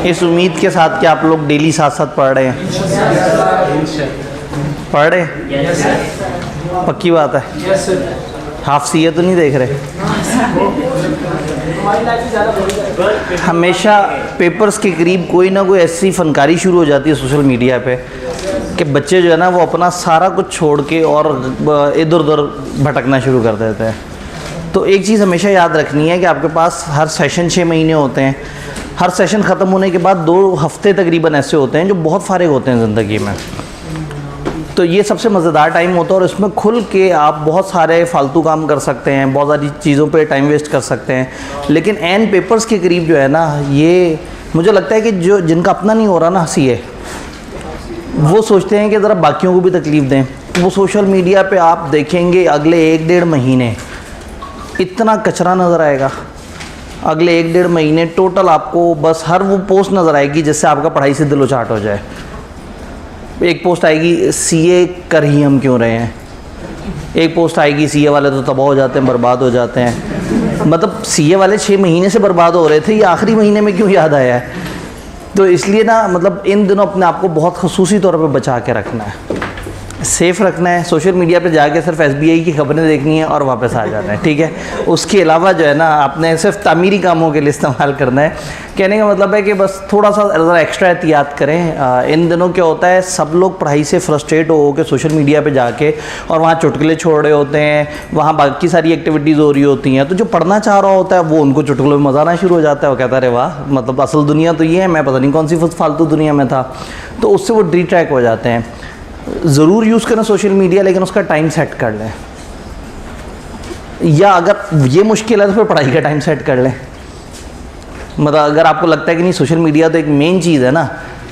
इस उम्मीद के साथ कि आप लोग डेली साथ साथ पढ़ रहे हैं। पढ़ रहे हैं? पक्की बात है? हाफ सीए तो नहीं देख रहे? हमेशा पेपर्स के करीब कोई ना कोई ऐसी फनकारी शुरू हो जाती है सोशल मीडिया पे कि बच्चे जो है ना वो अपना सारा कुछ छोड़ के और इधर उधर भटकना शुरू कर देते हैं। तो एक चीज़ हमेशा याद रखनी है कि आपके पास हर सेशन 6 महीने होते हैं। हर सेशन ख़त्म होने के बाद 2 हफ्ते तकरीबन ऐसे होते हैं जो बहुत फारिग होते हैं ज़िंदगी में। तो ये सबसे मज़ेदार टाइम होता है और इसमें खुल के आप बहुत सारे फालतू काम कर सकते हैं, बहुत सारी चीज़ों पे टाइम वेस्ट कर सकते हैं। लेकिन एन पेपर्स के करीब जो है ना, ये मुझे लगता है कि जो जिनका अपना नहीं हो रहा ना सीए, वो सोचते हैं कि ज़रा बाकियों को भी तकलीफ़ दें। वो सोशल मीडिया पे आप देखेंगे अगले 1-1.5 महीने इतना कचरा नज़र आएगा। अगले 1-1.5 महीने टोटल आपको बस हर वो पोस्ट नज़र आएगी जिससे आपका पढ़ाई से दिलोचाट हो जाए। एक पोस्ट आएगी सीए कर ही हम क्यों रहे हैं, एक पोस्ट आएगी सीए वाले तो तबाह हो जाते हैं, बर्बाद हो जाते हैं। मतलब सीए वाले 6 महीने से बर्बाद हो रहे थे, ये आखिरी महीने में क्यों याद आया है? तो इसलिए ना मतलब इन दिनों अपने आप को बहुत ख़ुसूसी तौर पे बचा के रखना है, सेफ़ रखना है। सोशल मीडिया पे जाके सिर्फ एसबीआई की खबरें देखनी है और वापस आ जाना है, ठीक है। उसके अलावा जो है ना आपने सिर्फ तामीरी कामों के लिए इस्तेमाल करना है। कहने का मतलब है कि बस थोड़ा सा ज़रा एक्स्ट्रा एहतियात करें। इन दिनों क्या होता है, सब लोग पढ़ाई से फ्रस्ट्रेट हो के सोशल मीडिया पे जाके और वहाँ चुटकुले छोड़ रहे होते हैं, वहाँ बाकी सारी एक्टिविटीज़ हो रही होती हैं। तो जो पढ़ना चाह रहा होता है वो उनको चुटकुलों में मज़ा आना शुरू हो जाता है। वो कहता है अरे वाह, मतलब असल दुनिया तो ये है, मैं पता नहीं कौन सी फालतू दुनिया में था। तो उससे वो डिट्रैक्ट हो जाते हैं। ज़रूर यूज़ करें सोशल मीडिया, लेकिन उसका टाइम सेट कर लें, या अगर ये मुश्किल है तो फिर पढ़ाई का टाइम सेट कर लें। मतलब अगर आपको लगता है कि नहीं सोशल मीडिया तो एक मेन चीज़ है ना,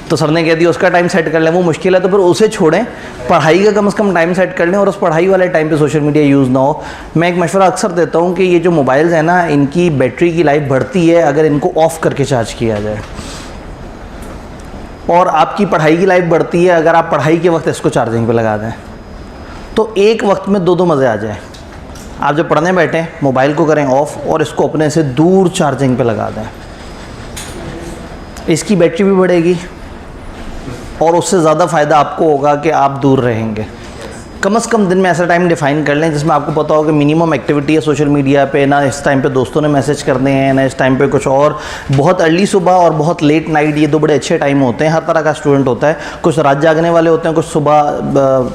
तो सर ने कह दिया उसका टाइम सेट कर लें, वो मुश्किल है तो फिर उसे छोड़ें, पढ़ाई का कम से कम टाइम सेट कर लें और उस पढ़ाई वाले टाइम पे सोशल मीडिया यूज़ ना हो। मैं एक मशवरा अक्सर देता हूँ कि ये जो मोबाइल्स हैं ना, इनकी बैटरी की लाइफ बढ़ती है अगर इनको ऑफ़ करके चार्ज किया जाए, और आपकी पढ़ाई की लाइफ बढ़ती है अगर आप पढ़ाई के वक्त इसको चार्जिंग पे लगा दें। तो एक वक्त में 2 मज़े आ जाए। आप जब पढ़ने बैठें मोबाइल को करें ऑफ़ और इसको अपने से दूर चार्जिंग पे लगा दें, इसकी बैटरी भी बढ़ेगी और उससे ज़्यादा फ़ायदा आपको होगा कि आप दूर रहेंगे। कम से कम दिन में ऐसा टाइम डिफ़ाइन कर लें जिसमें आपको पता हो कि मिनिमम एक्टिविटी है सोशल मीडिया पे, ना इस टाइम पे दोस्तों ने मैसेज करने हैं, ना इस टाइम पे कुछ और। बहुत अर्ली सुबह और बहुत लेट नाइट, ये 2 बड़े अच्छे टाइम होते हैं। हर तरह का स्टूडेंट होता है, कुछ रात जागने वाले होते हैं, कुछ सुबह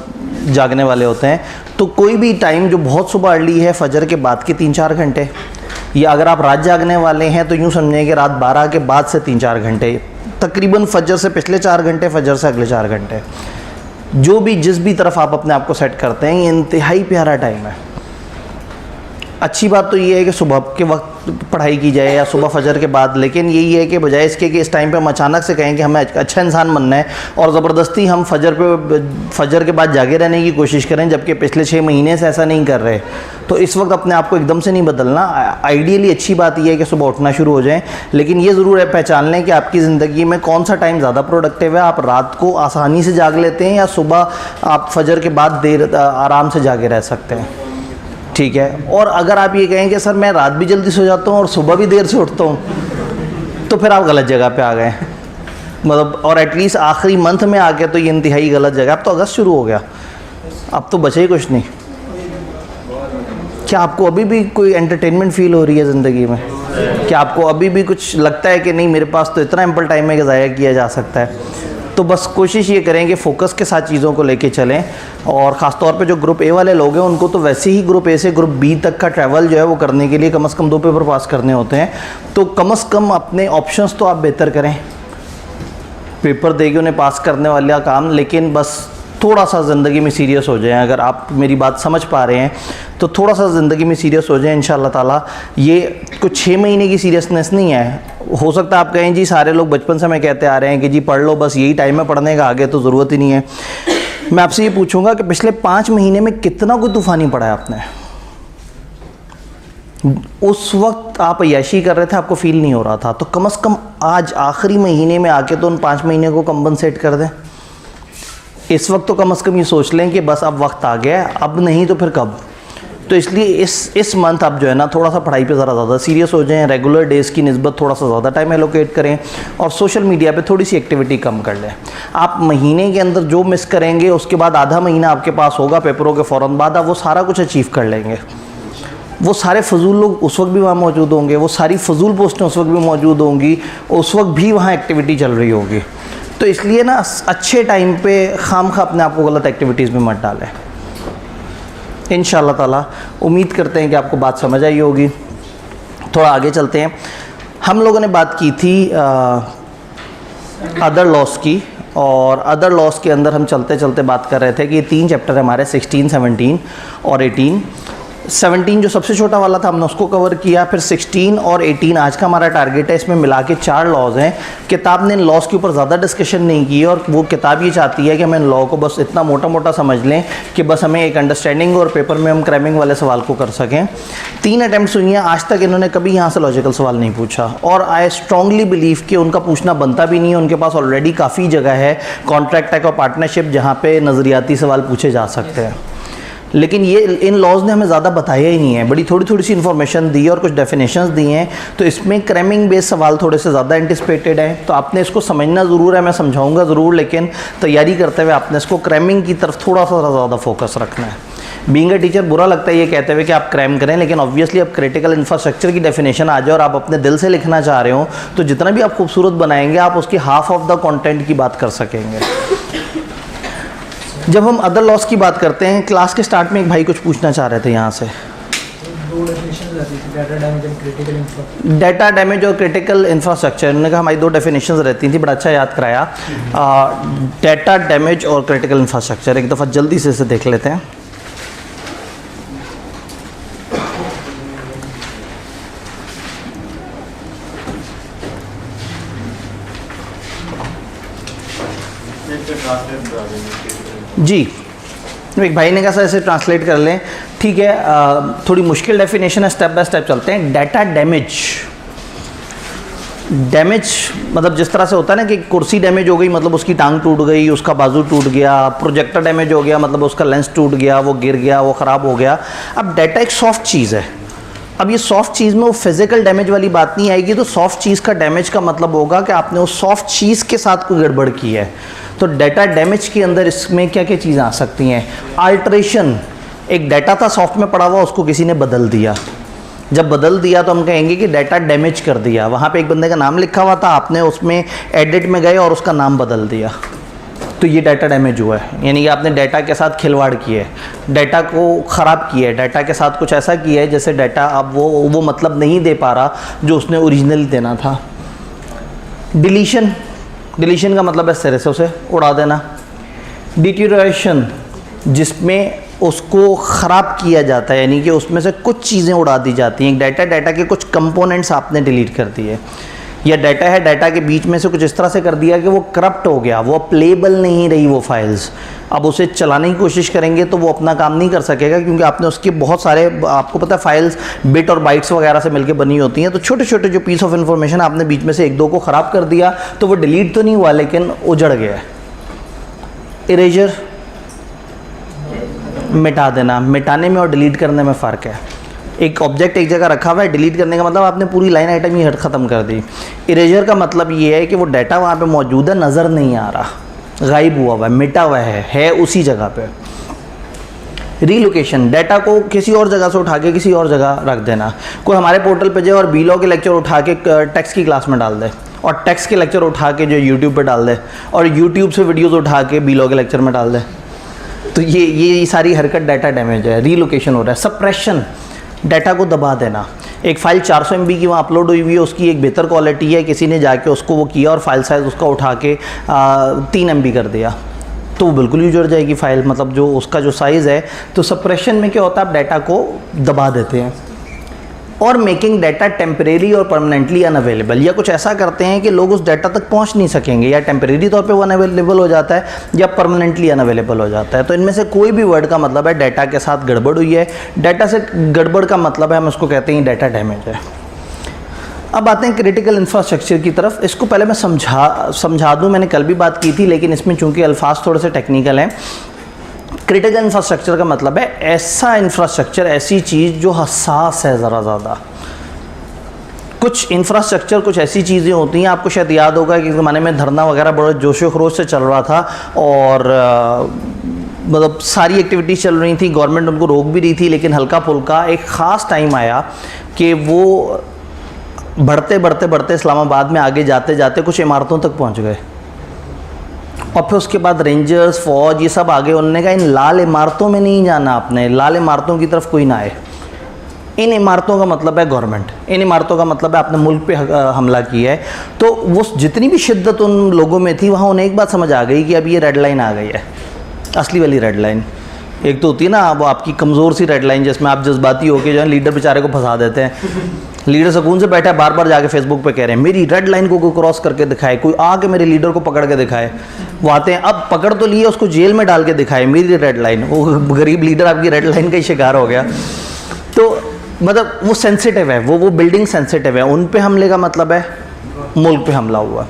जागने वाले होते हैं। तो कोई भी टाइम जो बहुत सुबह अर्ली है, फजर के बाद के 3-4 घंटे, या अगर आप रात जागने वाले हैं तो यूँ समझें कि रात 12 के बाद से 3-4 घंटे, तकरीबन फजर से पिछले 4 घंटे, फजर से अगले 4 घंटे, जो भी जिस भी तरफ आप अपने आप को सेट करते हैं, ये इंतहाई प्यारा टाइम है। अच्छी बात तो ये है कि सुबह के वक्त पढ़ाई की जाए या सुबह फजर के बाद, लेकिन यही है कि बजाय इसके कि इस टाइम पे हम अचानक से कहें कि हमें अच्छा इंसान बनना है और ज़बरदस्ती हम फजर के बाद जागे रहने की कोशिश करें, जबकि पिछले 6 महीने से ऐसा नहीं कर रहे। तो इस वक्त अपने आप को एकदम से नहीं बदलना। आइडियली अच्छी बात यह है कि सुबह उठना शुरू हो जाएं, लेकिन ये ज़रूर है पहचान लें कि आपकी ज़िंदगी में कौन सा टाइम ज़्यादा प्रोडक्टिव है। आप रात को आसानी से जाग लेते हैं या सुबह आप फजर के बाद देर आराम से जागे रह सकते हैं, ठीक है। और अगर आप ये कहें कि सर मैं रात भी जल्दी सो जाता हूँ और सुबह भी देर से उठता हूँ, तो फिर आप गलत जगह पे आ गए। मतलब और एटलीस्ट आखिरी मंथ में आके तो ये इंतहाई गलत जगह। अब तो अगस्त शुरू हो गया, अब तो बचे ही कुछ नहीं। क्या आपको अभी भी कोई एंटरटेनमेंट फील हो रही है ज़िंदगी में? क्या आपको अभी भी कुछ लगता है कि नहीं मेरे पास तो इतना एम्पल टाइम है कि ज़ाया किया जा सकता है? तो बस कोशिश ये करें कि फ़ोकस के साथ चीज़ों को लेके चलें। और ख़ास तौर पे जो ग्रुप ए वाले लोग हैं उनको तो वैसे ही ग्रुप ए से ग्रुप बी तक का ट्रैवल जो है वो करने के लिए कम से कम 2 पेपर पास करने होते हैं। तो कम से कम अपने ऑप्शंस तो आप बेहतर करें, पेपर दे के उन्हें पास करने वाला काम, लेकिन बस थोड़ा सा ज़िंदगी में सीरियस हो जाएं। अगर आप मेरी बात समझ पा रहे हैं तो थोड़ा सा ज़िंदगी में सीरियस हो जाएं इंशाअल्लाह ताला। ये कुछ 6 महीने की सीरियसनेस नहीं है। हो सकता है आप कहें जी सारे लोग बचपन से मैं कहते आ रहे हैं कि जी पढ़ लो, बस यही टाइम है पढ़ने का, आगे तो ज़रूरत ही नहीं है। मैं आपसे ये पूछूंगा कि पिछले 5 महीने में कितना कोई तूफ़ानी पढ़ा है आपने? उस वक्त आप अय्याशी कर रहे थे, आपको फील नहीं हो रहा था, तो कम से कम आज आखिरी महीने में आके तो उन 5 महीने को कंपनसेट कर दें। इस वक्त तो कम से कम ये सोच लें कि बस अब वक्त आ गया है, अब नहीं तो फिर कब। तो इसलिए इस मंथ आप जो है ना थोड़ा सा पढ़ाई पे ज़रा ज़्यादा सीरियस हो जाएं, रेगुलर डेज़ की निस्बत थोड़ा सा ज़्यादा टाइम एलोकेट करें और सोशल मीडिया पे थोड़ी सी एक्टिविटी कम कर लें। आप महीने के अंदर जो मिस करेंगे उसके बाद आधा महीना आपके पास होगा पेपरों के फ़ौरन बाद, आप वो सारा कुछ अचीव कर लेंगे। वो सारे फजूल लोग उस वक्त भी वहाँ मौजूद होंगे, वो सारी फजूल पोस्टें उस वक्त भी मौजूद होंगी, उस वक्त भी वहाँ एक्टिविटी चल रही होगी। तो इसलिए ना अच्छे टाइम पे खामखा अपने आप को गलत एक्टिविटीज़ में मत डालें। इंशाअल्लाह ताला उम्मीद करते हैं कि आपको बात समझ आई होगी। थोड़ा आगे चलते हैं। हम लोगों ने बात की थी अदर लॉस की, और अदर लॉस के अंदर हम चलते चलते बात कर रहे थे कि ये 3 चैप्टर है हमारे 16, 17 और 18। 17 जो सबसे छोटा वाला था हमने उसको कवर किया, फिर 16 और 18 आज का हमारा टारगेट है। इसमें मिला के 4 लॉज हैं। किताब ने इन लॉज के ऊपर ज़्यादा डिस्कशन नहीं की और वो किताब ये चाहती है कि हम इन लॉ को बस इतना मोटा मोटा समझ लें कि बस हमें एक अंडरस्टैंडिंग और पेपर में हम क्रैमिंग वाले सवाल को कर सकें। 3 अटैम्प्ट्स हुई हैं, आज तक इन्होंने कभी यहाँ से लॉजिकल सवाल नहीं पूछा, और आई स्ट्रांगली बिलीव कि उनका पूछना बनता भी नहीं है। उनके पास ऑलरेडी काफ़ी जगह है कॉन्ट्रैक्ट टाइप और पार्टनरशिप जहाँ पे नज़रियाती सवाल पूछे जा सकते हैं। लेकिन ये इन लॉज ने हमें ज़्यादा बताया ही नहीं है, बड़ी थोड़ी थोड़ी सी इन्फॉर्मेशन दी और कुछ डेफिनेशंस दी हैं। तो इसमें क्रैमिंग बेस्ड सवाल थोड़े से ज़्यादा एंटिसिपेटेड हैं, तो आपने इसको समझना ज़रूर है, मैं समझाऊंगा ज़रूर, लेकिन तैयारी करते हुए आपने इसको क्रैमिंग की तरफ थोड़ा सा ज़्यादा फोकस रखना है। बीइंग अ टीचर बुरा लगता है ये कहते हुए कि आप क्रैम करें, लेकिन ऑब्वियसली अब क्रिटिकल इंफ्रास्ट्रक्चर की डेफिनेशन आ जाए और आप अपने दिल से लिखना चाह रहे हो तो जितना भी आप खूबसूरत बनाएंगे आप उसकी हाफ ऑफ द कॉन्टेंट की बात कर सकेंगे। जब हम अदर लॉस की बात करते हैं, क्लास के स्टार्ट में एक भाई कुछ पूछना चाह रहे थे यहाँ से। डाटा डैमेज और क्रिटिकल इंफ्रास्ट्रक्चर, उन्होंने कहा हमारी 2 डेफिनेशंस रहती थी, बड़ा अच्छा याद कराया। डाटा डैमेज और क्रिटिकल इंफ्रास्ट्रक्चर एक दफ़ा जल्दी से इसे देख लेते हैं। जी, एक भाई ने कहा सर इसे ट्रांसलेट कर लें। ठीक है, थोड़ी मुश्किल डेफिनेशन है, स्टेप बाय स्टेप चलते हैं। डाटा डैमेज, डैमेज मतलब जिस तरह से होता है ना कि कुर्सी डैमेज हो गई मतलब उसकी टांग टूट गई, उसका बाजू टूट गया। प्रोजेक्टर डैमेज हो गया मतलब उसका लेंस टूट गया, वो गिर गया, वो ख़राब हो गया। अब डाटा एक सॉफ्ट चीज़ है। अब ये सॉफ्ट चीज़ में वो फिजिकल डैमेज वाली बात नहीं आएगी। तो सॉफ्ट चीज़ का डैमेज का मतलब होगा कि आपने उस सॉफ्ट चीज़ के साथ कोई गड़बड़ की है। तो डाटा डैमेज के अंदर इसमें क्या क्या चीज़ें आ सकती हैं? अल्ट्रेशन, एक डाटा था सॉफ्ट में पड़ा हुआ, उसको किसी ने बदल दिया। जब बदल दिया तो हम कहेंगे कि डाटा डैमेज कर दिया। वहाँ पे एक बंदे का नाम लिखा हुआ था, आपने उसमें एडिट में गए और उसका नाम बदल दिया, तो ये डाटा डैमेज हुआ है। यानी कि आपने डाटा के साथ खिलवाड़ किया है, डाटा को ख़राब किया है, डाटा के साथ कुछ ऐसा किया है जैसे डाटा अब वो मतलब नहीं दे पा रहा जो उसने ओरिजिनली देना था। डिलीशन, डिलीशन का मतलब है सिरे से उसे उड़ा देना। डिटेरियोरेशन, जिसमें उसको ख़राब किया जाता है, यानी कि उसमें से कुछ चीज़ें उड़ा दी जाती हैं। डाटा के कुछ कंपोनेंट्स आपने डिलीट कर दिए, या डाटा है डाटा के बीच में से कुछ इस तरह से कर दिया कि वो करप्ट हो गया, वो प्लेबल नहीं रही वो फाइल्स। अब उसे चलाने की कोशिश करेंगे तो वो अपना काम नहीं कर सकेगा, क्योंकि आपने उसके बहुत सारे, आपको पता है फाइल्स बिट और बाइट्स वगैरह से मिलकर बनी होती हैं। तो छोटे छोटे जो पीस ऑफ इन्फॉर्मेशन आपने बीच में से 1-2 को ख़राब कर दिया तो वो डिलीट तो नहीं हुआ लेकिन उजड़ गया। इरेजर, मिटा देना। मिटाने में और डिलीट करने में फ़र्क है। एक ऑब्जेक्ट एक जगह रखा हुआ है, डिलीट करने का मतलब आपने पूरी लाइन आइटम ही ख़त्म कर दी। इरेजर का मतलब ये है कि वो डाटा वहाँ पे मौजूद है, नज़र नहीं आ रहा, गायब हुआ हुआ है, मिटा हुआ है उसी जगह पे। रीलोकेशन, डाटा को किसी और जगह से उठा के किसी और जगह रख देना। कोई हमारे पोर्टल पे जाए और बीलॉ के लेक्चर उठा के टेक्स्ट की क्लास में डाल दे, और टेक्स्ट के लेक्चर उठा के जो यूट्यूब पे डाल दे, और यूट्यूब से वीडियोज़ उठा के बीलॉ के लेक्चर में डाल दे, तो ये सारी हरकत डाटा डैमेज है, रीलोकेशन हो रहा है। सप्रेशन, डाटा को दबा देना। एक फ़ाइल 400 MB की वहाँ अपलोड हुई हुई है, उसकी एक बेहतर क्वालिटी है, किसी ने जाके उसको वो किया और फाइल साइज़ उसका उठा के 3 MB कर दिया, तो वो बिल्कुल ही उजड़ जाएगी फ़ाइल, मतलब जो उसका जो साइज़ है। तो सप्रेशन में क्या होता है, आप डाटा को दबा देते हैं। और मेकिंग डाटा टेम्परेरी और परमानेंटली अनअवेलेबल, या कुछ ऐसा करते हैं कि लोग उस डाटा तक पहुंच नहीं सकेंगे, या टेम्परेरी तौर पे वो अनअवेलेबल हो जाता है या परमानेंटली अनअवेलेबल हो जाता है। तो इनमें से कोई भी वर्ड का मतलब है डाटा के साथ गड़बड़ हुई है। डाटा से गड़बड़ का मतलब है हम उसको कहते हैं डाटा डैमेज है। अब आते हैं क्रिटिकल इंफ्रास्ट्रक्चर की तरफ। इसको पहले मैं समझा दूँ, मैंने कल भी बात की थी लेकिन इसमें चूँकि अल्फाज थोड़े से टेक्निकल हैं। क्रिटिकल इंफ्रास्ट्रक्चर का मतलब है ऐसा इंफ्रास्ट्रक्चर, ऐसी चीज़ जो हसास है ज़रा ज़्यादा। कुछ इंफ्रास्ट्रक्चर, कुछ ऐसी चीज़ें होती हैं, आपको शायद याद होगा कि इस ज़माने में धरना वगैरह बड़े जोशो खरोश से चल रहा था और मतलब सारी एक्टिविटीज़ चल रही थी, गवर्नमेंट उनको रोक भी रही थी, लेकिन हल्का फुल्का एक ख़ास टाइम आया कि वो बढ़ते बढ़ते बढ़ते इस्लामाबाद में आगे जाते जाते कुछ इमारतों तक पहुंच गए और फिर उसके बाद रेंजर्स, फौज, ये सब आगे। उन्होंने कहा इन लाल इमारतों में नहीं जाना आपने, लाल इमारतों की तरफ कोई ना आए। इन इमारतों का मतलब है गवर्नमेंट, इन इमारतों का मतलब है आपने मुल्क पे हमला किया है। तो वो जितनी भी शिद्दत उन लोगों में थी, वहाँ उन्हें एक बात समझ आ गई कि अब ये रेड लाइन आ गई है, असली वाली रेड लाइन। एक तो होती है ना वो आपकी कमज़ोर सी रेड लाइन, जिसमें आप जज्बाती होकर जो है लीडर बेचारे को फंसा देते हैं। लीडर सुकून से बैठा है, बार बार जाके फेसबुक पे कह रहे हैं मेरी रेड लाइन को कोई क्रॉस करके दिखाए, कोई आके मेरे लीडर को पकड़ के दिखाए। वो आते हैं, अब पकड़ तो लिए, उसको जेल में डाल के दिखाए मेरी रेड लाइन। वो गरीब लीडर आपकी रेड लाइन का ही शिकार हो गया। तो मतलब वो सेंसिटिव है, वो बिल्डिंग सेंसिटिव है, उन पे हमले का मतलब है मुल्क पे हमला हुआ।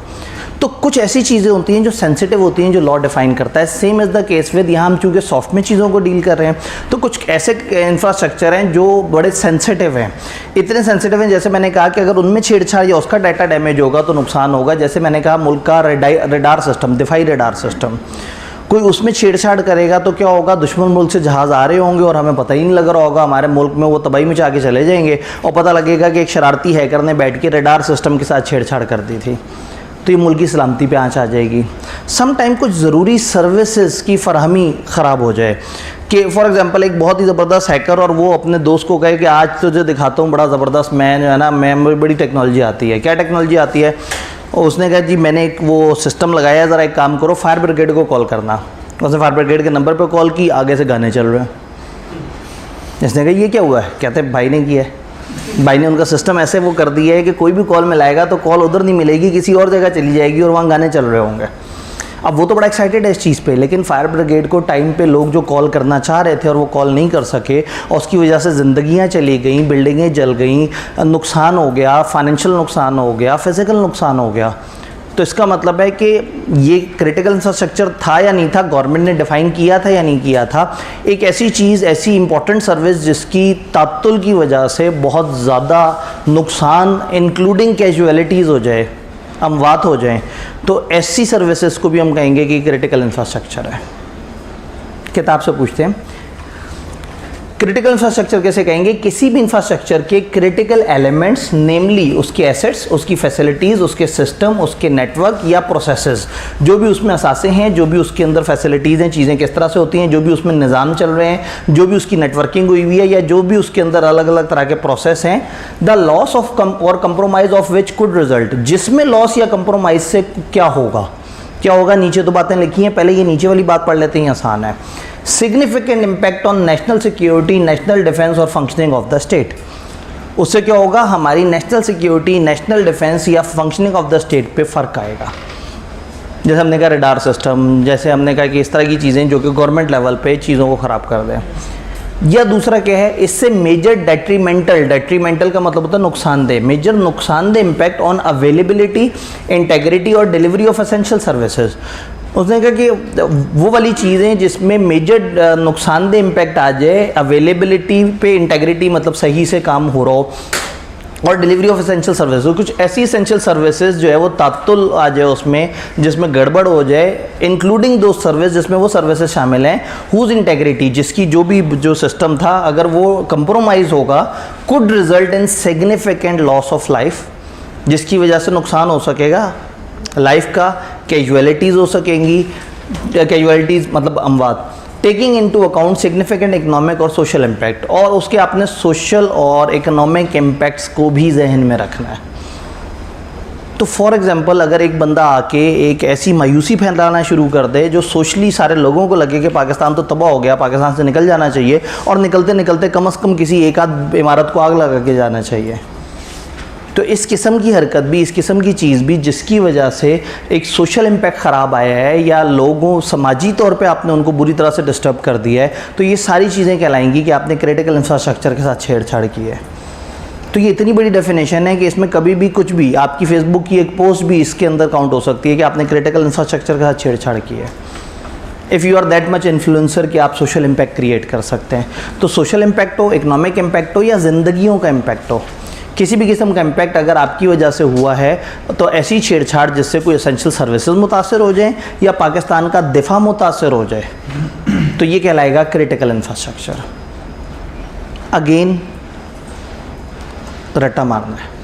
तो कुछ ऐसी चीज़ें होती हैं जो सेंसिटिव होती हैं, जो लॉ डिफाइन करता है। Same is the case with, यहाँ हम चूँकि सॉफ्ट में चीज़ों को डील कर रहे हैं, तो कुछ ऐसे इंफ्रास्ट्रक्चर हैं जो बड़े सेंसिटिव हैं। इतने सेंसिटिव हैं, जैसे मैंने कहा कि अगर उनमें छेड़छाड़ या उसका डाटा डैमेज होगा तो नुकसान होगा। जैसे मैंने कहा मुल्क का रडार सिस्टम, दिफाई रडार सिस्टम, कोई उसमें छेड़छाड़ करेगा तो क्या होगा, दुश्मन मुल्क से जहाज़ आ रहे होंगे और हमें पता ही नहीं लग रहा होगा, हमारे मुल्क में वो तबाही मचा के चले जाएंगे और पता लगेगा कि एक शरारती हैकर ने बैठ के रडार सिस्टम के साथ छेड़छाड़ कर दी थी, तो ये मुल्क की सलामती पे आँच आ जाएगी। सम टाइम कुछ ज़रूरी सर्विसेज की फरहमी ख़राब हो जाए कि फॉर एग्जांपल एक बहुत ही ज़बरदस्त हैकर और वो अपने दोस्त को कहे कि आज तुझे दिखाता हूँ बड़ा ज़बरदस्त, मैं जो है ना, मैं बड़ी टेक्नोलॉजी आती है। क्या टेक्नोलॉजी आती है? और उसने कहा जी मैंने एक वो सिस्टम लगाया है, ज़रा एक काम करो, फायर ब्रिगेड को कॉल करना। उसने फायर ब्रिगेड के नंबर पर कॉल की, आगे से गाने चल रहे हैं। इसने कहा ये क्या हुआ है? कहते भाई ने किया है, भाई ने उनका सिस्टम ऐसे वो कर दिया है कि कोई भी कॉल मिलाएगा तो कॉल उधर नहीं मिलेगी, किसी और जगह चली जाएगी और वहाँ गाने चल रहे होंगे। अब वो तो बड़ा एक्साइटेड है इस चीज़ पे, लेकिन फायर ब्रिगेड को टाइम पे लोग जो कॉल करना चाह रहे थे और वो कॉल नहीं कर सके और उसकी वजह से ज़िंदगियाँ चली गई, बिल्डिंगें जल गई, नुकसान हो गया, फाइनेंशियल नुकसान हो गया, फिज़िकल नुकसान हो गया। तो इसका मतलब है कि ये क्रिटिकल इंफ्रास्ट्रक्चर था या नहीं था, गवर्नमेंट ने डिफ़ाइन किया था या नहीं किया था। एक ऐसी चीज़, ऐसी इंपॉर्टेंट सर्विस जिसकी तात्तुल की वजह से बहुत ज़्यादा नुकसान इंक्लूडिंग कैजुअलिटीज़ हो जाए, अमवात हो जाएं, तो ऐसी सर्विसेज को भी हम कहेंगे कि क्रिटिकल इंफ्रास्ट्रक्चर है। किताब से पूछते हैं क्रिटिकल इंफ्रास्ट्रक्चर कैसे कहेंगे? किसी भी इंफ्रास्ट्रक्चर के क्रिटिकल एलिमेंट्स, नेमली उसके एसेट्स, उसकी फैसिलिटीज़, उसके सिस्टम, उसके नेटवर्क या प्रोसेसेस, जो भी उसमें असासे हैं, जो भी उसके अंदर फैसिलिटीज़ हैं, चीज़ें किस तरह से होती हैं, जो भी उसमें निज़ाम चल रहे हैं, जो भी उसकी नेटवर्किंग हुई हुई है, या जो भी उसके अंदर अलग अलग तरह के प्रोसेस हैं, द लॉस ऑफ और compromise of which could result, जिसमें लॉस या कंप्रोमाइज़ से क्या होगा, क्या होगा। नीचे तो बातें लिखी हैं, पहले ये नीचे वाली बात पढ़ लेते हैं, आसान है। Significant impact on national security, national defence और फंक्शनिंग ऑफ द स्टेट। उससे क्या होगा, हमारी नेशनल सिक्योरिटी, नेशनल डिफेंस या फंक्शनिंग ऑफ द स्टेट पे फ़र्क आएगा। जैसे हमने कहा रडार सिस्टम, जैसे हमने कहा कि इस तरह की चीज़ें जो कि गवर्नमेंट लेवल पे चीज़ों को ख़राब कर दें। या दूसरा क्या है, इससे मेजर डेट्रीमेंटल का मतलब होता है नुकसानदेह, मेजर नुकसानदेह इम्पैक्ट ऑन अवेलेबिलिटी, इंटेग्रिटी और डिलीवरी ऑफ एसेंशियल सर्विसेज। उसने कहा कि वो वाली चीज़ें जिसमें मेजर नुकसानदेह इम्पैक्ट आ जाए, अवेलेबिलिटी पे, इंटेग्रिटी मतलब सही से काम हो रहा हो, और डिलीवरी ऑफ एसेंशियल सर्विसेज, कुछ ऐसी एसेंशियल सर्विसेज जो है वो तात्तुल आ जाए उसमें, जिसमें गड़बड़ हो जाए, इंक्लूडिंग दो सर्विस जिसमें वो सर्विसेज शामिल हैं, हुज इंटेग्रिटी, जिसकी जो सिस्टम था अगर वो कंप्रोमाइज़ होगा, could result in significant loss of life, जिसकी वजह से नुकसान हो सकेगा लाइफ का, कैजुअलिटीज़ हो सकेंगी, कैजुअलिटीज़ मतलब अमवात, taking into account significant economic और सोशल इम्पैक्ट, और उसके आपने सोशल और इकोनॉमिक इम्पैक्ट्स को भी जहन में रखना है। तो फॉर एग्जांपल अगर एक बंदा आके एक ऐसी मायूसी फैलाना शुरू कर दे जो सोशली सारे लोगों को लगे कि पाकिस्तान तो तबाह हो गया, पाकिस्तान से निकल जाना चाहिए, और निकलते निकलते कम से कम किसी एक आध इमारत को आग लगा के जाना चाहिए, तो इस किस्म की हरकत भी, इस किस्म की चीज़ भी जिसकी वजह से एक सोशल इम्पैक्ट ख़राब आया है या लोगों समाजी तौर पे आपने उनको बुरी तरह से डिस्टर्ब कर दिया है, तो ये सारी चीज़ें कहलाएंगी कि आपने क्रिटिकल इंफ्रास्ट्रक्चर के साथ छेड़छाड़ की है। तो ये इतनी बड़ी डेफिनेशन है कि इसमें कभी भी कुछ भी, आपकी फेसबुक की एक पोस्ट भी इसके अंदर काउंट हो सकती है कि आपने क्रिटिकल इंफ्रास्ट्रक्चर के साथ छेड़छाड़ की है। If you are that much influencer कि आप सोशल इम्पैक्ट क्रिएट कर सकते हैं। तो सोशल इम्पैक्ट हो, इकोनॉमिक इम्पैक्ट हो या ज़िंदगियों का इम्पैक्ट हो, किसी भी किस्म का इम्पैक्ट अगर आपकी वजह से हुआ है तो ऐसी छेड़छाड़ जिससे कोई एसेंशियल सर्विसेज मुतासर हो जाए या पाकिस्तान का दिफा मुतासर हो जाए, तो ये कहलाएगा क्रिटिकल इंफ्रास्ट्रक्चर। अगेन रट्टा मारना है,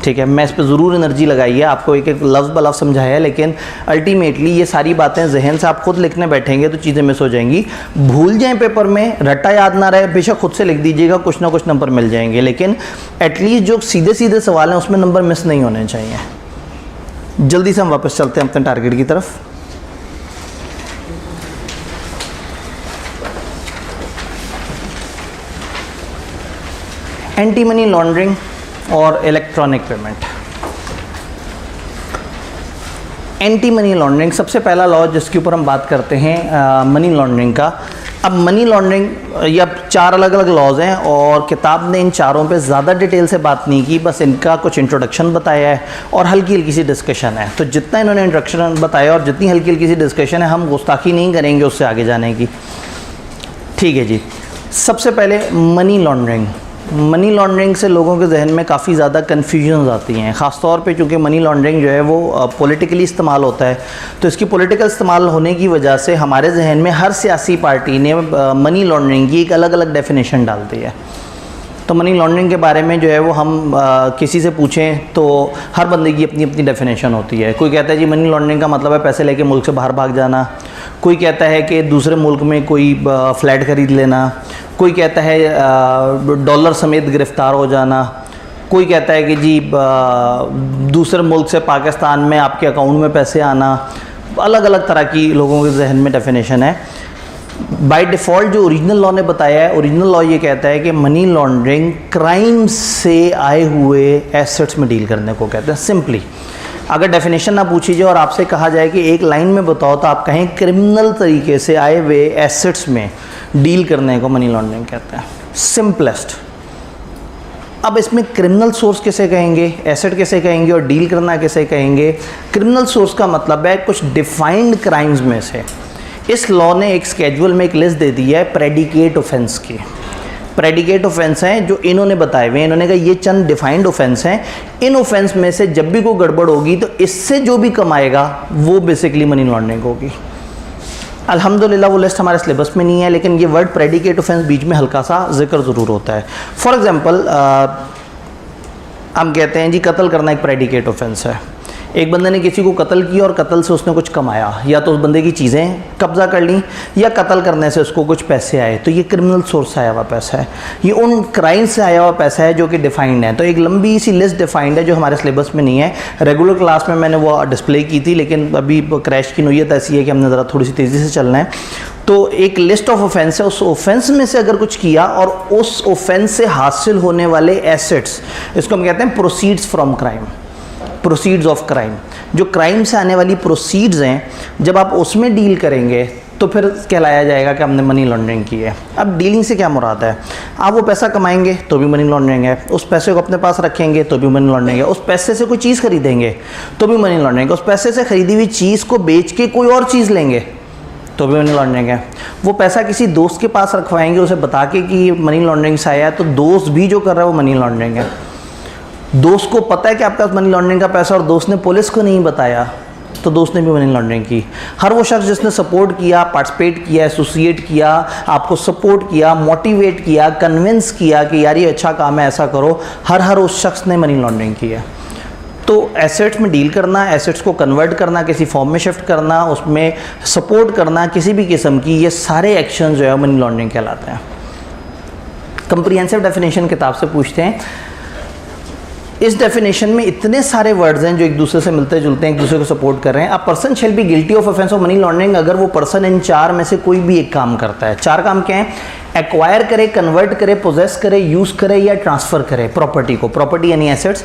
ठीक है। मैं इस पर ज़रूर एनर्जी लगाई है, आपको एक एक लफ्ज़ ब लफ्ज़ समझाया है, लेकिन अल्टीमेटली ये सारी बातें जहन से आप खुद लिखने बैठेंगे तो चीज़ें मिस हो जाएंगी। भूल जाएं पेपर में, रट्टा याद ना रहे, बेशक खुद से लिख दीजिएगा, कुछ ना कुछ नंबर मिल जाएंगे, लेकिन एटलीस्ट जो सीधे सीधे सवाल हैं उसमें नंबर मिस नहीं होने चाहिए। जल्दी से हम वापस चलते हैं अपने टारगेट की तरफ। एंटी मनी लॉन्ड्रिंग और electronic payment. Anti money laundering सबसे पहला लॉ जिसके ऊपर हम बात करते हैं मनी लॉन्ड्रिंग का। अब मनी लॉन्ड्रिंग या 4 अलग अलग लॉज हैं और किताब ने इन चारों पे ज़्यादा डिटेल से बात नहीं की, बस इनका कुछ इंट्रोडक्शन बताया है और हल्की हल्की सी डिस्कशन है। तो जितना इन्होंने इंट्रोडक्शन बताया और जितनी हल्की हल्की सी डिस्कशन है, हम गुस्ताखी नहीं करेंगे उससे आगे जाने की, ठीक है जी। सबसे पहले मनी लॉन्ड्रिंग। मनी लॉन्ड्रिंग से लोगों के जहन में काफ़ी ज़्यादा कन्फ्यूजन आती हैं, ख़ास तौर पे चूँकि मनी लॉन्ड्रिंग जो है वो पॉलिटिकली इस्तेमाल होता है, तो इसकी पॉलिटिकल इस्तेमाल होने की वजह से हमारे जहन में हर सियासी पार्टी ने मनी लॉन्ड्रिंग की एक अलग अलग डेफिनेशन डाल दी है। तो मनी लॉन्ड्रिंग के बारे में जो है वो हम किसी से पूछें तो हर बंदे की अपनी अपनी डेफिनेशन होती है। कोई कहता है जी मनी लॉन्ड्रिंग का मतलब है पैसे लेके मुल्क से बाहर भाग जाना, कोई कहता है कि दूसरे मुल्क में कोई फ्लैट खरीद लेना, कोई कहता है डॉलर समेत गिरफ़्तार हो जाना, कोई कहता है कि जी दूसरे मुल्क से पाकिस्तान में आपके अकाउंट में पैसे आना। अलग अलग तरह की लोगों के जहन में डेफिनेशन है। बाय डिफ़ॉल्ट जो ओरिजिनल लॉ ने बताया है, ओरिजिनल लॉ ये कहता है कि मनी लॉन्ड्रिंग क्राइम से आए हुए एसेट्स में डील करने को कहते हैं। सिंपली अगर डेफिनेशन ना पूछी जाए और आपसे कहा जाए कि एक लाइन में बताओ, तो आप कहें क्रिमिनल तरीके से आए हुए एसेट्स में डील करने को मनी लॉन्ड्रिंग कहते हैं, सिंपलेस्ट। अब इसमें क्रिमिनल सोर्स किसे कहेंगे, एसेट किसे कहेंगे और डील करना किसे कहेंगे। क्रिमिनल सोर्स का मतलब है कुछ डिफाइंड क्राइम्स में से। इस लॉ ने एक स्केड्यूल में एक लिस्ट दे दी है प्रेडिकेट ऑफेंस की। प्रेडिकेट ऑफेंस हैं जो इन्होंने बताए हुए हैं, इन्होंने कहा ये चंद डिफाइंड ऑफेंस हैं, इन ऑफेंस में से जब भी कोई गड़बड़ होगी तो इससे जो भी कमाएगा वो बेसिकली मनी लॉन्ड्रिंग होगी। अल्हम्दुलिल्लाह वो लिस्ट हमारे सिलेबस में नहीं है, लेकिन ये वर्ड प्रेडिकेट ऑफेंस बीच में हल्का सा जिक्र ज़रूर होता है। फॉर एग्जांपल हम कहते हैं जी कत्ल करना एक प्रेडिकेट ऑफेंस है। एक बंदे ने किसी को कत्ल किया और कत्ल से उसने कुछ कमाया, या तो उस बंदे की चीज़ें कब्जा कर ली या कत्ल करने से उसको कुछ पैसे आए, तो ये क्रिमिनल सोर्स से आया हुआ पैसा है, ये उन क्राइम से आया हुआ पैसा है जो कि डिफाइंड है। तो एक लंबी सी लिस्ट डिफाइंड है जो हमारे सिलेबस में नहीं है। रेगुलर क्लास में मैंने वो डिस्प्ले की थी, लेकिन अभी क्रैश की नोयत ऐसी है कि हमने ज़रा थोड़ी सी तेज़ी से चलना है। तो एक लिस्ट ऑफ ऑफेंस है, उस ऑफेंस में से अगर कुछ किया और उस ऑफेंस से हासिल होने वाले एसेट्स, इसको हम कहते हैं proceeds from crime, proceeds of crime. जो क्राइम से आने वाली प्रोसीड्स हैं, जब आप उसमें डील करेंगे तो फिर कहलाया जाएगा कि हमने मनी लॉन्ड्रिंग की है। अब डीलिंग से क्या मुराद है, आप वो पैसा कमाएंगे तो भी मनी लॉन्ड्रिंग है, उस पैसे को अपने पास रखेंगे तो भी मनी लॉन्ड्रिंग है, उस पैसे से कोई चीज़ खरीदेंगे तो भी मनी लॉन्ड्रिंग है, उस पैसे से खरीदी हुई चीज़ को बेच के कोई और चीज़ लेंगे तो भी मनी लॉन्ड्रिंग है। वो पैसा किसी दोस्त के पास रखवाएंगे उसे बता के कि मनी लॉन्ड्रिंग से आया है, तो दोस्त भी जो कर रहा है वो मनी लॉन्ड्रिंग है। दोस्त को पता है कि आपका मनी लॉन्ड्रिंग का पैसा और दोस्त ने पुलिस को नहीं बताया तो दोस्त ने भी मनी लॉन्ड्रिंग की। हर वो शख्स जिसने सपोर्ट किया, पार्टिसिपेट किया, एसोसिएट किया, आपको सपोर्ट किया, मोटिवेट किया, कन्विंस किया कि यार ये अच्छा काम है ऐसा करो, हर उस शख्स ने मनी लॉन्ड्रिंग की है। तो एसेट्स में डील करना, एसेट्स को कन्वर्ट करना, किसी फॉर्म में शिफ्ट करना, उसमें सपोर्ट करना किसी भी किस्म की, ये सारे एक्शन जो है मनी लॉन्ड्रिंग कहलाते हैं। कंप्रिहेंसिव डेफिनेशन किताब से पूछते हैं। इस डेफिनेशन में इतने सारे वर्ड्स हैं जो एक दूसरे से मिलते जुलते हैं, एक दूसरे को सपोर्ट कर रहे हैं। A person shall be guilty of offence of money laundering अगर वो पर्सन इन 4 में से कोई भी एक काम करता है। 4 काम क्या है, एक्वायर करे, कन्वर्ट करे, पोजेस करे, यूज़ करे या ट्रांसफ़र करे प्रॉपर्टी को, प्रॉपर्टी यानी एसेट्स।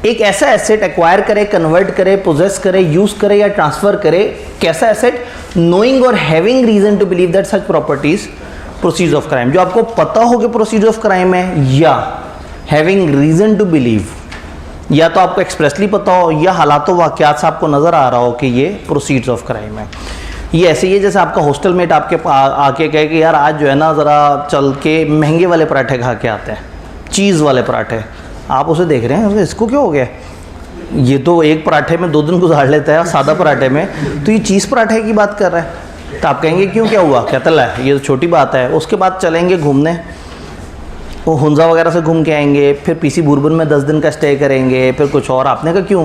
एक ऐसा एसेट एक्वायर करे, कन्वर्ट करे, पोजेस करे, यूज़ करे या ट्रांसफ़र करे, कैसा एसेट, नोइंग और having reason to believe that such properties proceeds of crime, जो आपको पता हो कि प्रोसीड्स ऑफ क्राइम है, या हैविंग रीज़न टू बिलीव, या तो आपको एक्सप्रेसली पता हो या हालातों वाक़यात से आपको नज़र आ रहा हो कि ये प्रोसीड्स ऑफ क्राइम है। ये ऐसे ही है जैसे आपका हॉस्टल मेट आपके आके कहे कि यार आज जो है ना ज़रा चल के महंगे वाले पराठे खा के आते हैं, चीज़ वाले पराठे। आप उसे देख रहे हैं इसको क्या हो गया, ये तो एक पराठे में 2 दिन गुजार लेता है सादा पराठे में, तो ये चीज़ पराठे की बात कर रहा है। तो आप कहेंगे क्यों, क्या हुआ, क्या तला है, ये तो छोटी बात है। उसके बाद चलेंगे घूमने, वो हुंजा वगैरह से घूम के आएंगे, फिर पीसी बुरबन में 10 दिन का स्टे करेंगे, फिर कुछ और। आपने कहा क्यों,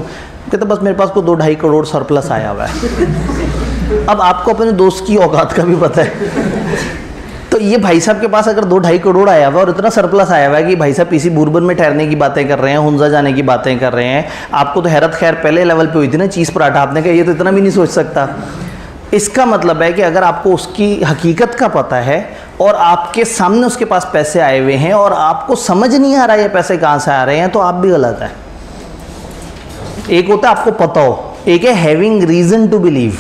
कहते बस मेरे पास को 2-2.5 करोड़ सरप्लस आया हुआ है। अब आपको अपने दोस्त की औकात का भी पता है। तो ये भाई साहब के पास अगर 2-2.5 करोड़ आया हुआ और इतना सरप्लस आया हुआ है कि भाई साहब पीसी बुरबन में ठहरने की बातें कर रहे हैं, हुंजा जाने की बातें कर रहे हैं, आपको तो हैरत खैर पहले लेवल पे हुई थी ना चीज़ पराठा, आपने कहा ये तो इतना भी नहीं सोच सकता। इसका मतलब है कि अगर आपको उसकी हकीकत का पता है और आपके सामने उसके पास पैसे आए हुए हैं और आपको समझ नहीं आ रहा है ये पैसे कहाँ से आ रहे हैं, तो आप भी गलत है। एक होता है आपको पता हो, एक है हैविंग रीजन टू बिलीव।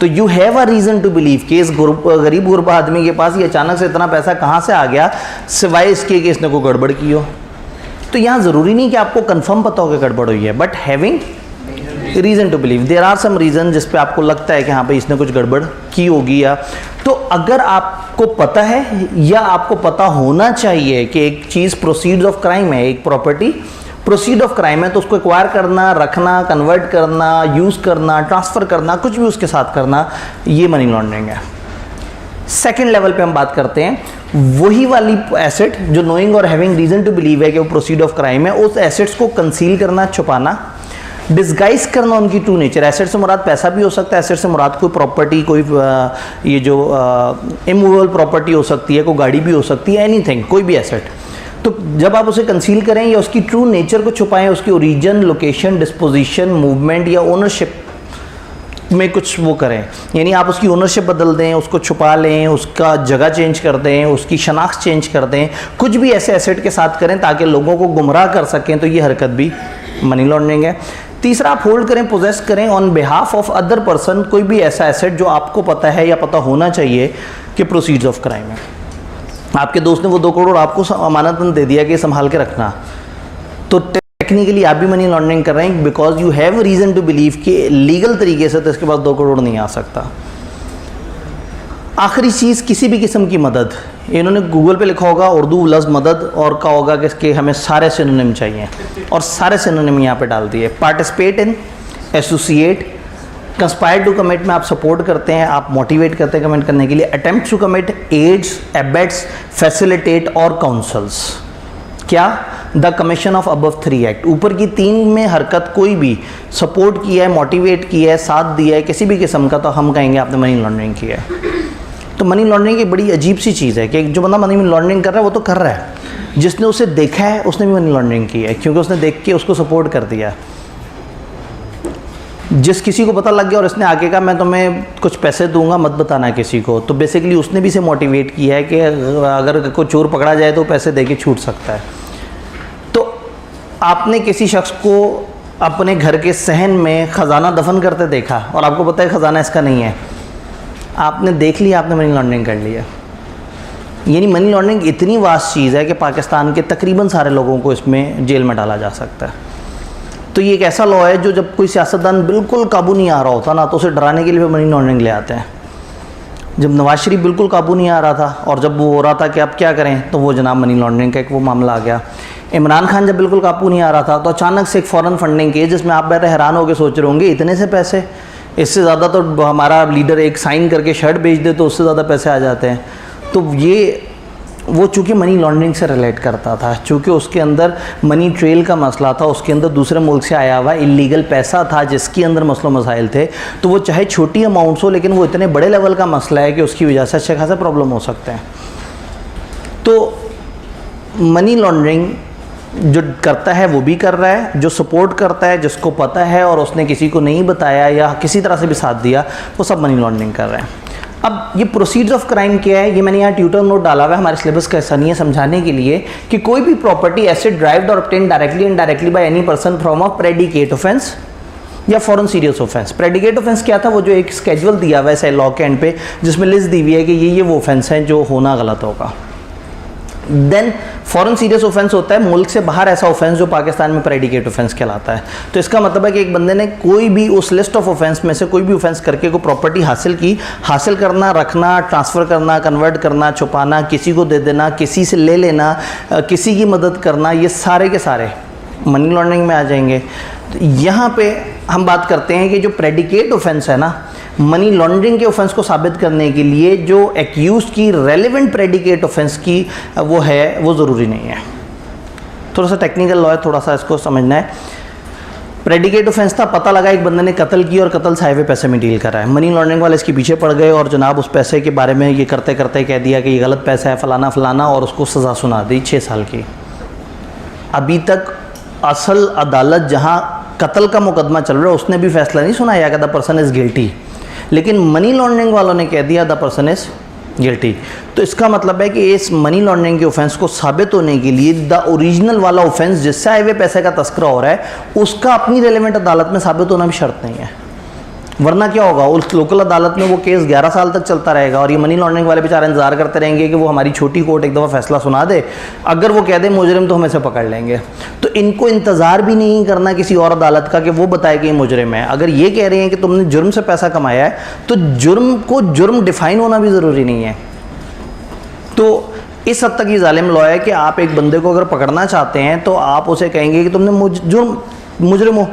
तो you have a reason to believe कि इस गरीब गुरबा आदमी के पास ये अचानक से इतना पैसा कहाँ से आ गया, सिवाय इसके कि इसने कोई गड़बड़ की हो। तो यहाँ ज़रूरी नहीं कि आपको कंफर्म पता हो कि गड़बड़ हुई है, but having reason to believe, there are some reason जिस पे आपको लगता है कि हाँ भाई इसने कुछ गड़बड़ की होगी। या तो अगर आपको पता है या आपको पता होना चाहिए कि एक चीज़ प्रोसीड्स ऑफ क्राइम है, एक प्रॉपर्टी प्रोसीड ऑफ क्राइम है, तो उसको एक्वायर करना, रखना, कन्वर्ट करना, यूज़ करना, ट्रांसफ़र करना, कुछ भी उसके साथ करना, ये मनी लॉन्ड्रिंग है। सेकेंड लेवल पे हम बात करते हैं वही वाली एसेट जो नोइंग और हैविंग रीज़न टू बिलीव है कि वो प्रोसीड ऑफ क्राइम है, उस एसेट्स को कंसील करना, छुपाना, डिस्गाइज करना उनकी ट्रू नेचर। एसेट से मुराद पैसा भी हो सकता है, एसेट से मुराद कोई प्रॉपर्टी, कोई ये जो इमूवेबल प्रॉपर्टी हो सकती है, कोई गाड़ी भी हो सकती है, एनीथिंग, कोई भी एसेट। तो जब आप उसे कंसील करें या उसकी ट्रू नेचर को छुपाएं, उसकी ओरिजिन, लोकेशन, डिस्पोजिशन, मूवमेंट या ओनरशिप में कुछ वो करें, यानी आप उसकी ओनरशिप बदल दें, उसको छुपा लें, उसका जगह चेंज कर दें, उसकी शनाख्त चेंज कर दें, कुछ भी ऐसे एसेट के साथ करें ताकि लोगों को गुमराह कर सकें, तो ये हरकत भी मनी लॉन्ड्रिंग है। तीसरा, आप होल्ड करें, पोजेस करें on behalf of other person कोई भी ऐसा एसेट जो आपको पता है या पता होना चाहिए कि प्रोसीड्स ऑफ क्राइम है। आपके दोस्त ने वो 2 करोड़ आपको अमानतन दे दिया कि संभाल के रखना, तो टेक्निकली आप भी मनी लॉन्ड्रिंग कर रहे हैं, because you have reason to believe कि लीगल तरीके से तो इसके पास 2 करोड़ नहीं आ सकता। आखिरी चीज़, किसी भी किस्म की मदद, इन्होंने गूगल पे लिखा होगा उर्दू लफ्ज़ मदद और कहा होगा कि इसके हमें सारे सिनोनिम चाहिए, और सारे सिनोनिम यहाँ पे डाल दिए। Participate in, associate, conspire to commit में आप सपोर्ट करते हैं, आप मोटिवेट करते हैं कमिट करने के लिए, attempt to commit, aids, abets, facilitate और काउंसल्स। क्या, the commission of above 3 act, ऊपर की 3 में हरकत कोई भी सपोर्ट किया है, मोटिवेट किया है, साथ दिया है किसी भी किस्म का, तो हम कहेंगे आपने मनी लॉन्ड्रिंग किया है। तो मनी लॉन्ड्रिंग एक बड़ी अजीब सी चीज़ है कि जो बंदा मनी लॉन्ड्रिंग कर रहा है वो तो कर रहा है, जिसने उसे देखा है उसने भी मनी लॉन्ड्रिंग की है, क्योंकि उसने देख के उसको सपोर्ट कर दिया। जिस किसी को पता लग गया और इसने आगे कहा मैं तुम्हें कुछ पैसे दूंगा, मत बताना किसी को, तो बेसिकली उसने भी इसे मोटिवेट किया है कि अगर कोई चोर पकड़ा जाए तो पैसे दे के छूट सकता है। तो आपने किसी शख्स को अपने घर के सहन में ख़जाना दफन करते देखा और आपको पता है ख़जाना इसका नहीं है, आपने देख लिया, आपने मनी लॉन्ड्रिंग कर लिया। यानी मनी लॉन्ड्रिंग इतनी वास्ट चीज़ है कि पाकिस्तान के तकरीबन सारे लोगों को इसमें जेल में डाला जा सकता है। तो ये एक ऐसा लॉ है जो जब कोई सियासतदान बिल्कुल काबू नहीं आ रहा होता ना, तो उसे डराने के लिए मनी लॉन्ड्रिंग ले आते हैं। जब नवाज शरीफ बिल्कुल काबू नहीं आ रहा था और जब वो हो रहा था कि अब क्या करें, तो वो जनाब मनी लॉन्ड्रिंग का एक वो मामला आ गया। इमरान खान जब बिल्कुल काबू नहीं आ रहा था तो अचानक से एक फ़ॉरेन फंडिंग की, जिसमें आप बैठे हैरान होकर सोच रहे होंगे इतने से पैसे, इससे ज़्यादा तो हमारा लीडर एक साइन करके शर्ट बेच दे तो उससे ज़्यादा पैसे आ जाते हैं। तो ये वो चूँकि मनी लॉन्ड्रिंग से रिलेट करता था, चूँकि उसके अंदर मनी ट्रेल का मसला था, उसके अंदर दूसरे मुल्क से आया हुआ इलीगल पैसा था जिसके अंदर मसलो मसाइल थे, तो वो चाहे छोटी अमाउंट्स हो लेकिन वो इतने बड़े लेवल का मसला है कि उसकी वजह से अच्छे खासा प्रॉब्लम हो सकते हैं। तो मनी लॉन्ड्रिंग जो करता है वो भी कर रहा है, जो सपोर्ट करता है, जिसको पता है और उसने किसी को नहीं बताया या किसी तरह से भी साथ दिया, वो सब मनी लॉन्ड्रिंग कर रहे हैं। अब ये प्रोसीड्स ऑफ क्राइम क्या है, ये मैंने यहाँ ट्यूटर नोट डाला हुआ है, हमारे सिलेबस का ऐसा नहीं है समझाने के लिए कि कोई भी प्रॉपर्टी एसेट ड्राइव्ड और obtained directly and directly by any person from a predicate offence या foreign serious offence. Predicate offence क्या था, वो जो एक स्केड्यूल दिया हुआ है लॉ के एंड पे जिसमें लिस्ट दी हुई है कि ये वो ऑफेंस है जो होना गलत होगा। देन फॉरेन सीरियस ऑफेंस होता है मुल्क से बाहर ऐसा ऑफेंस जो पाकिस्तान में प्रेडिकेट ऑफेंस कहलाता है। तो इसका मतलब है कि एक बंदे ने कोई भी उस लिस्ट ऑफ ऑफेंस में से कोई भी ऑफेंस करके कोई प्रॉपर्टी हासिल की, हासिल करना, रखना, ट्रांसफ़र करना, कन्वर्ट करना, छुपाना, किसी को दे देना, किसी से ले लेना, किसी की मदद करना, ये सारे के सारे मनी लॉन्ड्रिंग में आ जाएंगे। तो यहाँ पे हम बात करते हैं कि जो प्रेडिकेट ऑफेंस है ना, मनी लॉन्ड्रिंग के ऑफेंस को साबित करने के लिए जो एक्यूज की रेलेवेंट प्रेडिकेट ऑफेंस की वो है, वो ज़रूरी नहीं है। थोड़ा सा टेक्निकल लॉ है, थोड़ा सा इसको समझना है। प्रेडिकेट ऑफेंस था, पता लगा एक बंदे ने कत्ल किया और कत्ल से हाईवे पैसे में डील करा है। मनी लॉन्ड्रिंग वाले इसके पीछे पड़ गए और जनाब उस पैसे के बारे में ये करते करते कह दिया कि ये गलत पैसा है, फलाना फलाना, और उसको सज़ा सुना दी 6 साल की। अभी तक असल अदालत जहाँ कत्ल का मुकदमा चल रहा है उसने भी फैसला नहीं सुनाया कि द पर्सन इज़ गिल्टी, लेकिन मनी लॉन्ड्रिंग वालों ने कह दिया द पर्सन इज़ गिल्टी। तो इसका मतलब है कि इस मनी लॉन्ड्रिंग के ऑफेंस को साबित होने के लिए द ओरिजिनल वाला ऑफेंस जिससे हाईवे पैसे का तस्करा हो रहा है उसका अपनी रेलेवेंट अदालत में साबित होना भी शर्त नहीं है। वरना क्या होगा, उस लोकल अदालत में वो केस 11 साल तक चलता रहेगा और ये मनी लॉन्ड्रिंग वाले बेचारे इंतजार करते रहेंगे कि वो हमारी छोटी कोर्ट एक दफ़ा फैसला सुना दे, अगर वो कह दे मुजरिम तो हम इसे पकड़ लेंगे। तो इनको इंतज़ार भी नहीं करना किसी और अदालत का कि वो बताए कि ये मुजरिम है। अगर ये कह रहे हैं कि तुमने जुर्म से पैसा कमाया है तो जुर्म को जुर्म डिफाइन होना भी ज़रूरी नहीं है। तो इस हद तक ये जालिम लॉ है कि आप एक बंदे को अगर पकड़ना चाहते हैं तो आप उसे कहेंगे कि तुमने मुजरिम हो,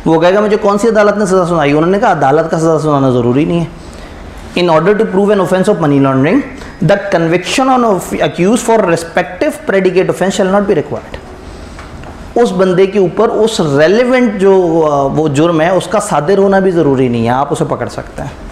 वो कहेगा मुझे कौन सी अदालत ने सज़ा सुनाई। उन्होंने कहा अदालत का सज़ा सुनाना ज़रूरी नहीं है। In order to prove an offence of money laundering the conviction on accuse for respective predicate offence shall not be required. उस बंदे के ऊपर उस रेलिवेंट जो वो जुर्म है उसका सादिर होना भी ज़रूरी नहीं है, आप उसे पकड़ सकते हैं।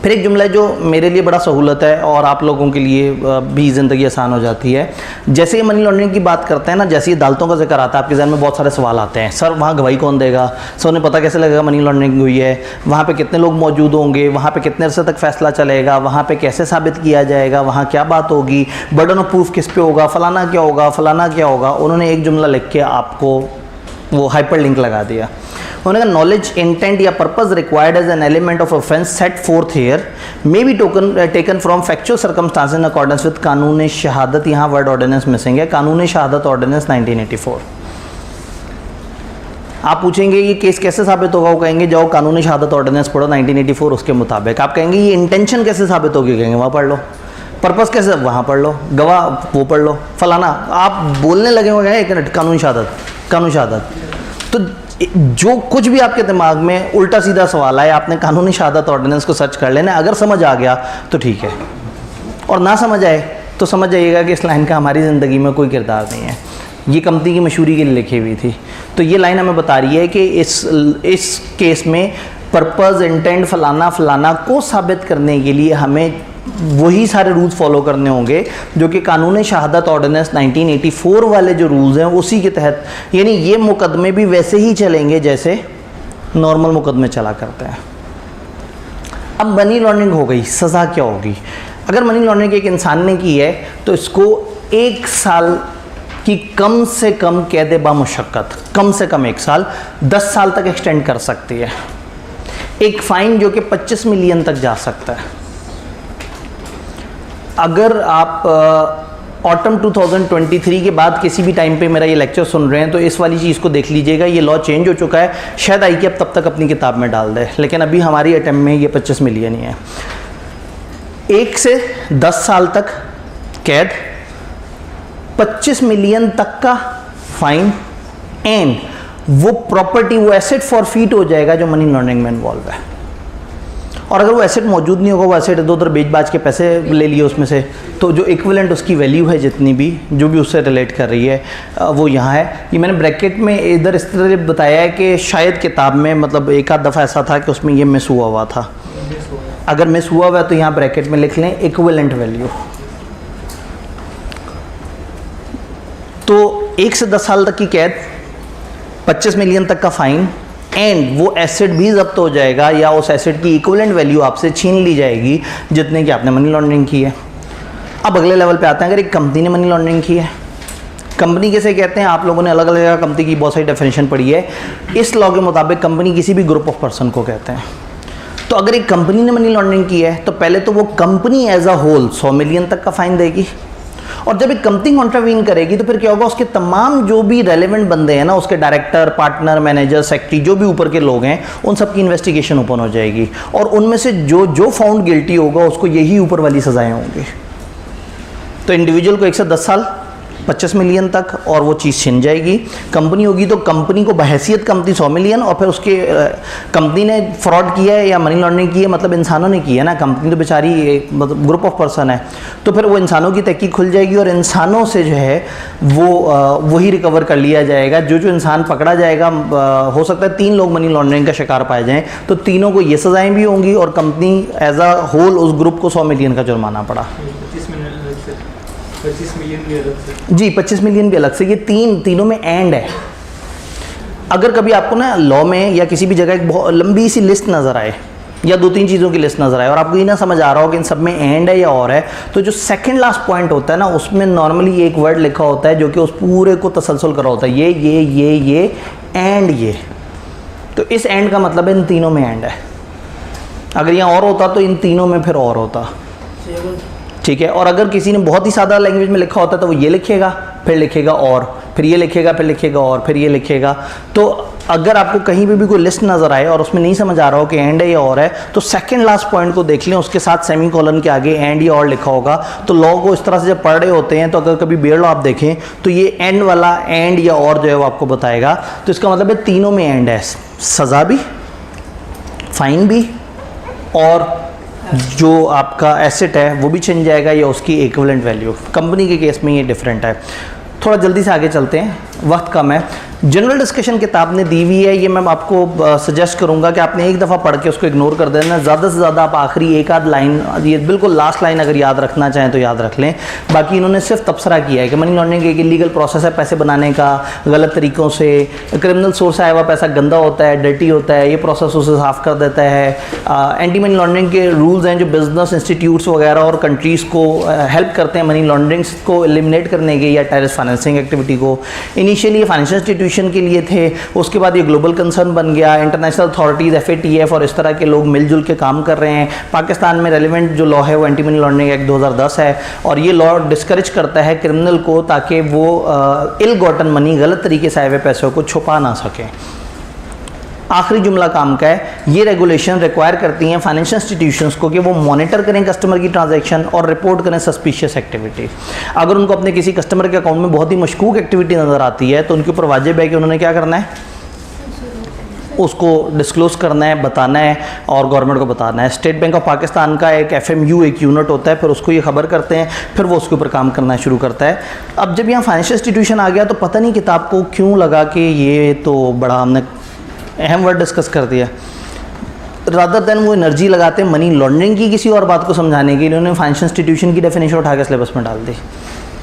फिर एक जुमला है जो मेरे लिए बड़ा सहूलत है और आप लोगों के लिए भी ज़िंदगी आसान हो जाती है। जैसे ये मनी लॉन्ड्रिंग की बात करते हैं ना, जैसे ये अदालतों का जिक्र आता है आपके जहन में बहुत सारे सवाल आते हैं। सर वहाँ गवाही कौन देगा, सर उन्हें पता कैसे लगेगा मनी लॉन्ड्रिंग हुई है, वहाँ पे कितने लोग मौजूद होंगे, वहाँ पे कितने अरसे तक फैसला चलेगा, वहाँ पे कैसे साबित किया जाएगा, वहाँ क्या बात होगी, बर्डन ऑफ प्रूफ किस पे होगा, फलाना क्या होगा, फलाना क्या होगा। उन्होंने एक जुमला लिख के आपको वो हाइपर लिंक लगा दिया। उन्होंने कहा नॉलेज, इंटेंट या purpose required as an element of offence set forth here may be taken from factual circumstances in accordance with कानून शहादत। यहाँ वर्ड ऑर्डिनेंस मिसिंग है, कानून शहादत ऑर्डिनेंस 1984। आप पूछेंगे ये केस कैसे साबित होगा, वो कहेंगे जाओ कानून शहादत ऑर्डिनेंस पढ़ो 1984 उसके मुताबिक। आप कहेंगे ये इंटेंशन कैसे साबित होगी, कहेंगे वहाँ पढ़ लो। पर्पस कैसे, वहाँ पढ़ लो। गवाह वो पढ़ लो। फलाना आप बोलने लगे हो गए एक मिनट, कानून शहादत, कानून शहादत। तो जो कुछ भी आपके दिमाग में उल्टा सीधा सवाल आए आपने कानूनी शहादत ऑर्डिनेंस को सर्च कर लेना। अगर समझ आ गया तो ठीक है, और ना समझ आए तो समझ जाइएगा कि इस लाइन का हमारी ज़िंदगी में कोई किरदार नहीं है। ये कंपनी की मशहूरी के लिए लिखी हुई थी। तो ये लाइन हमें बता रही है कि इस केस में पर्पस, इंटेंट, फलाना फलाना को साबित करने के लिए हमें वही सारे रूल्स फॉलो करने होंगे जो कि कानून शहादत ऑर्डिनेंस 1984 वाले जो रूल्स हैं उसी के तहत, यानी ये मुकदमे भी वैसे ही चलेंगे जैसे नॉर्मल मुकदमे चला करते हैं। अब मनी लॉन्ड्रिंग हो गई, सज़ा क्या होगी? अगर मनी लॉन्ड्रिंग एक इंसान ने की है तो इसको 1 साल की कम से कम कैद बामुशक्कत, कम से कम 1 साल, 10 साल तक एक्सटेंड कर सकती है। एक फ़ाइन जो कि 25 मिलियन तक जा सकता है। अगर आप ऑटम 2023 के बाद किसी भी टाइम पे मेरा ये लेक्चर सुन रहे हैं तो इस वाली चीज़ को देख लीजिएगा, ये लॉ चेंज हो चुका है। शायद आई के अब तब तक अपनी किताब में डाल दे, लेकिन अभी हमारी अटेम्प्ट में ये 25 मिलियन ही है। 1 से 10 साल तक कैद, 25 मिलियन तक का फाइन, एंड वो प्रॉपर्टी, वो एसेट फॉरफीट हो जाएगा जो मनी लॉन्ड्रिंग में इन्वॉल्व है। और अगर वो एसेट मौजूद नहीं होगा, वो एसेट इधर उधर बेच बाच के पैसे ले लिए उसमें से, तो जो इक्विवेलेंट उसकी वैल्यू है जितनी भी जो भी उससे रिलेट कर रही है वो यहाँ है। ये मैंने ब्रैकेट में इधर इस तरह बताया है कि शायद किताब में मतलब एक आध दफ़ा ऐसा था कि उसमें ये मिस हुआ था। अगर मिस हुआ है तो यहाँ ब्रैकेट में लिख लें इक्विवेलेंट वैल्यू। तो 1 से 10 साल तक की कैद, 25 मिलियन तक का फाइन, एंड वो एसेट भी जब्त हो जाएगा या उस एसेट की इक्विवेलेंट वैल्यू आपसे छीन ली जाएगी जितने की आपने मनी लॉन्ड्रिंग की है। अब अगले लेवल पे आते हैं, अगर एक कंपनी ने मनी लॉन्ड्रिंग की है, कंपनी कैसे कहते हैं? आप लोगों ने अलग अलग कंपनी की बहुत सारी डेफिनेशन पढ़ी है। इस लॉ के मुताबिक कंपनी किसी भी ग्रुप ऑफ पर्सन को कहते हैं। तो अगर एक कंपनी ने मनी लॉन्ड्रिंग की है तो पहले तो वो company as a whole 100 million तक का फाइन देगी, और जब एक कंपनी कॉन्ट्रावीन करेगी तो फिर क्या होगा, उसके तमाम जो भी रेलेवेंट बंदे हैं ना, उसके डायरेक्टर, पार्टनर, मैनेजर, सेक्रेटरी, जो भी ऊपर के लोग हैं, उन सबकी इन्वेस्टिगेशन ओपन हो जाएगी और उनमें से जो फाउंड गिल्टी होगा उसको यही ऊपर वाली सजाएं होंगी। तो इंडिविजुअल को 1 से 10 साल, 25 मिलियन तक, और वो चीज़ छिन जाएगी। कंपनी होगी तो कंपनी को बहैसियत कंपनी 100 मिलियन, और फिर उसके कंपनी ने फ्रॉड किया है या मनी लॉन्ड्रिंग की है, मतलब इंसानों ने की है ना, कंपनी तो बेचारी मतलब ग्रुप ऑफ पर्सन है, तो फिर वो इंसानों की तहकीक खुल जाएगी और इंसानों से जो है वो वही रिकवर कर लिया जाएगा। जो इंसान पकड़ा जाएगा, हो सकता है 3 लोग मनी लॉन्ड्रिंग का शिकार पाए जाएँ, तो तीनों को ये सजाएँ भी होंगी और कंपनी एज अ होल उस ग्रुप को 100 मिलियन का जुर्माना पड़ा। 25 मिलियन भी अलग से जी, 25 मिलियन भी अलग से। ये तीनों में एंड है। अगर कभी आपको ना लॉ में या किसी भी जगह एक बहुत लंबी सी लिस्ट नज़र आए या 2-3 चीज़ों की लिस्ट नज़र आए और आपको ये ना समझ आ रहा हो कि इन सब में एंड है या और है, तो जो सेकंड लास्ट पॉइंट होता है ना, उसमें नॉर्मली एक वर्ड लिखा होता है जो कि उस पूरे को तसलसल कर रहा होता है, ये एंड ये। तो इस एंड का मतलब है इन तीनों में एंड है। अगर यहाँ और होता तो इन तीनों में फिर और होता, ठीक है। और अगर किसी ने बहुत ही सादा लैंग्वेज में लिखा होता तो वो ये लिखेगा, फिर लिखेगा और, फिर ये लिखेगा, फिर लिखेगा और, फिर ये लिखेगा। तो अगर आपको कहीं पे भी कोई लिस्ट नज़र आए और उसमें नहीं समझ आ रहा हो कि एंड है या और है, तो सेकंड लास्ट पॉइंट को देख लें, उसके साथ सेमीकोलन के आगे एंड या और लिखा होगा। तो लॉ को इस तरह से जब पढ़ रहे होते हैं, तो अगर कभी बेयर लॉ आप देखें तो ये एंड वाला एंड या और जो है वो आपको बताएगा। तो इसका मतलब है तीनों में एंड है, सज़ा भी, फाइन भी, और जो आपका एसेट है वो भी छिन जाएगा या उसकी इक्विवेलेंट वैल्यू। कंपनी के केस में ये डिफरेंट है। थोड़ा जल्दी से आगे चलते हैं, वक्त कम है। जनरल डिस्कशन किताब ने दी हुई है, ये मैं आपको सजेस्ट करूंगा कि आपने एक दफ़ा पढ़ के उसको इग्नोर कर देना। ज़्यादा से ज़्यादा आप आखिरी एक आध लाइन, ये बिल्कुल लास्ट लाइन अगर याद रखना चाहें तो याद रख लें। बाकी इन्होंने सिर्फ तबसरा किया है कि मनी लॉन्ड्रिंग एक इलीगल प्रोसेस है पैसे बनाने का, गलत तरीक़ों से क्रिमिनल सोर्स आया हुआ पैसा गंदा होता है, डर्टी होता है, ये प्रोसेस उसे साफ़ कर देता है। एंटी मनी लॉन्ड्रिंग के रूल्स हैं जो बिजनेस इंस्टीट्यूट्स वगैरह और कंट्रीज़ को हेल्प करते हैं मनी लॉन्ड्रिंग को एलिमिनेट करने के या टेररिस्ट फाइनेंसिंग एक्टिविटी को। इनिशियली ये फाइनेंशियल इंस्टीट्यूशन के लिए थे, उसके बाद ये ग्लोबल कंसर्न बन गया। इंटरनेशनल अथॉरिटीज़, FATF और इस तरह के लोग मिलजुल के काम कर रहे हैं। पाकिस्तान में रेलिवेंट जो लॉ है वो एंटी मनी लॉन्ड्रिंग एक्ट 2010 है, और ये लॉ डिस्करेज करता है क्रिमिनल को ताकि वो इल गॉटन मनी, गलत तरीके से आए हुए पैसों को छुपा ना सकें। आखिरी जुमला काम का है, ये रेगुलेशन रिक्वायर करती हैं फाइनेंशियल इंस्टीट्यूशंस को कि वो मॉनिटर करें कस्टमर की ट्रांजैक्शन और रिपोर्ट करें सस्पिशियस एक्टिविटी। अगर उनको अपने किसी कस्टमर के अकाउंट में बहुत ही मशकूक एक्टिविटी नज़र आती है तो उनके ऊपर वाजिब है कि उन्होंने क्या करना है, उसको डिस्क्लोज़ करना है, बताना है और गवर्नमेंट को बताना है। स्टेट बैंक ऑफ पाकिस्तान का एक FMU एक यूनिट होता है, फिर उसको ये खबर करते हैं, फिर वो उसके ऊपर काम करना शुरू करता है। अब जब यहाँ फाइनेंशियल इंस्टीट्यूशन आ गया तो पता नहीं किताब को क्यों लगा कि ये तो बड़ा हमने अहम वर्ड डिस्कस कर दिया। रादर देन वो एनर्जी लगाते हैं मनी लॉन्ड्रिंग की किसी और बात को समझाने के लिए, उन्होंने फाइनेंशियल इंस्टीट्यूशन की डेफिनेशन उठा के सिलेबस में डाल दी,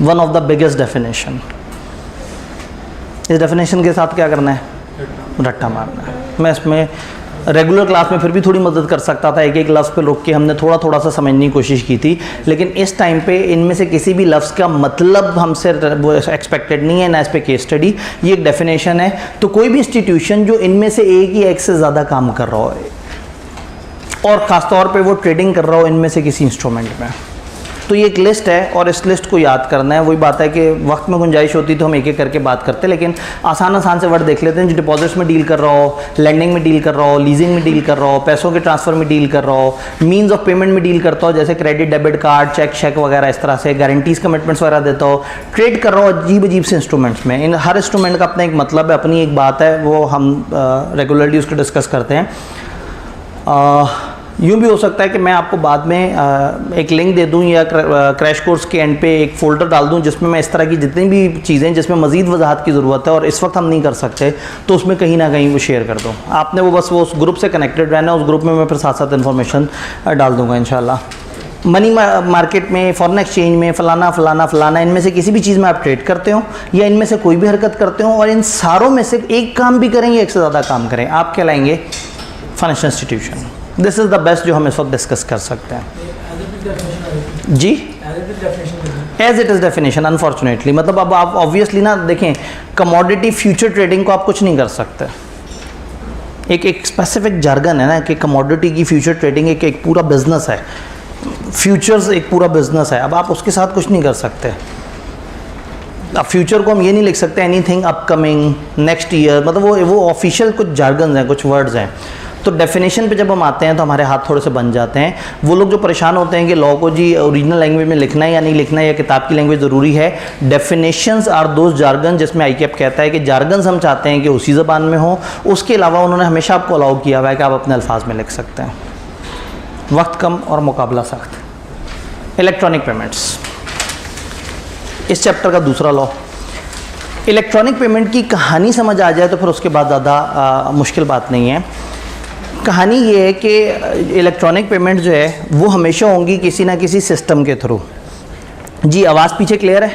one of the biggest definition. इस डेफिनेशन के साथ क्या करना है, रट्टा मारना है। मैं इसमें रेगुलर क्लास में फिर भी थोड़ी मदद कर सकता था, एक एक लफ्ज़ पे रुक के हमने थोड़ा थोड़ा सा समझने की कोशिश की थी, लेकिन इस टाइम पे इनमें से किसी भी लफ्ज़ का मतलब हमसे वो एक्सपेक्टेड नहीं है, ना इस पे केस स्टडी। ये एक डेफिनेशन है। तो कोई भी इंस्टीट्यूशन जो इनमें से एक ही एक से ज़्यादा काम कर रहा हो और ख़ास तौर पे वो ट्रेडिंग कर रहा हो इनमें से किसी इंस्ट्रूमेंट में, तो ये एक लिस्ट है और इस लिस्ट को याद करना है। वही बात है कि वक्त में गुंजाइश होती तो हम एक एक करके बात करते, लेकिन आसान से वर्ड देख लेते हैं। जो डिपॉजिट्स में डील कर रहा हो, लैंडिंग में डील कर रहा हो, लीजिंग में डील कर रहा हो, पैसों के ट्रांसफ़र में डील कर रहा हो, मीन्स ऑफ पेमेंट में डील करता हो जैसे क्रेडिट, डेबिट कार्ड, चेक वगैरह, इस तरह से गारंटीज़, कमिटमेंट्स वगैरह देता हो, ट्रेड कर रहा हो अजीब से इंस्ट्रूमेंट्स में। इन हर इंस्ट्रूमेंट का अपना एक मतलब है, अपनी एक बात है, वो हम रेगुलरली उसको डिस्कस करते हैं। यूँ भी हो सकता है कि मैं आपको बाद में एक लिंक दे दूं या क्रैश कोर्स के एंड पे एक फ़ोल्डर डाल दूं जिसमें मैं इस तरह की जितनी भी चीज़ें जिसमें मज़ीद वजाहत की ज़रूरत है और इस वक्त हम नहीं कर सकते, तो उसमें कहीं ना कहीं वो शेयर कर दूं। आपने वो बस वो उस ग्रुप से कनेक्टेड रहना, उस ग्रुप में मैं फिर साथ साथ इन्फॉर्मेशन डाल दूँगा इंशाल्लाह। मनी मार्केट में, फॉरेन एक्सचेंज में, फ़लाना, इनमें से किसी भी चीज़ में आप ट्रेड करते हो या इनमें से कोई भी हरकत करते हो और इन सारों में से एक काम भी करें या एक से ज़्यादा काम करें, आप कहलाएंगे financial institution. This is the best जो हम इस वक्त डिस्कस कर सकते हैं। जी, as it is definition unfortunately. मतलब अब आप ऑब्वियसली ना देखें, कमोडिटी फ्यूचर ट्रेडिंग को आप कुछ नहीं कर सकते। एक स्पेसिफिक जार्गन है ना कि कमोडिटी की फ्यूचर ट्रेडिंग एक पूरा बिजनेस है, फ्यूचर्स एक पूरा बिजनेस है। अब आप उसके साथ कुछ नहीं कर सकते। अब फ्यूचर को हम ये नहीं लिख सकते एनीथिंग अपकमिंग, नेक्स्ट ईयर, मतलब वो ऑफिशियल कुछ जार्गन्स हैं, कुछ वर्ड्स हैं। तो डेफिनेशन पे जब हम आते हैं तो हमारे हाथ थोड़े से बन जाते हैं। वो लोग जो परेशान होते हैं कि लॉ को जी ओरिजिनल लैंग्वेज में लिखना है या नहीं लिखना है, या किताब की लैंग्वेज ज़रूरी है, डेफिनेशंस आर दोज जार्गन जिसमें ICAP कहता है कि जार्गन्स हम चाहते हैं कि उसी ज़बान में हो। उसके अलावा उन्होंने हमेशा आपको अलाउ किया हुआ है कि आप अपने अल्फाज में लिख सकते हैं। वक्त कम और मुकाबला सख्त। इलेक्ट्रॉनिक पेमेंट्स, इस चैप्टर का दूसरा लॉ। इलेक्ट्रॉनिक पेमेंट की कहानी समझ आ जाए तो फिर उसके बाद ज़्यादा मुश्किल बात नहीं है। कहानी ये है कि इलेक्ट्रॉनिक पेमेंट जो है वो हमेशा होंगी किसी ना किसी सिस्टम के थ्रू। जी आवाज़ पीछे क्लियर है?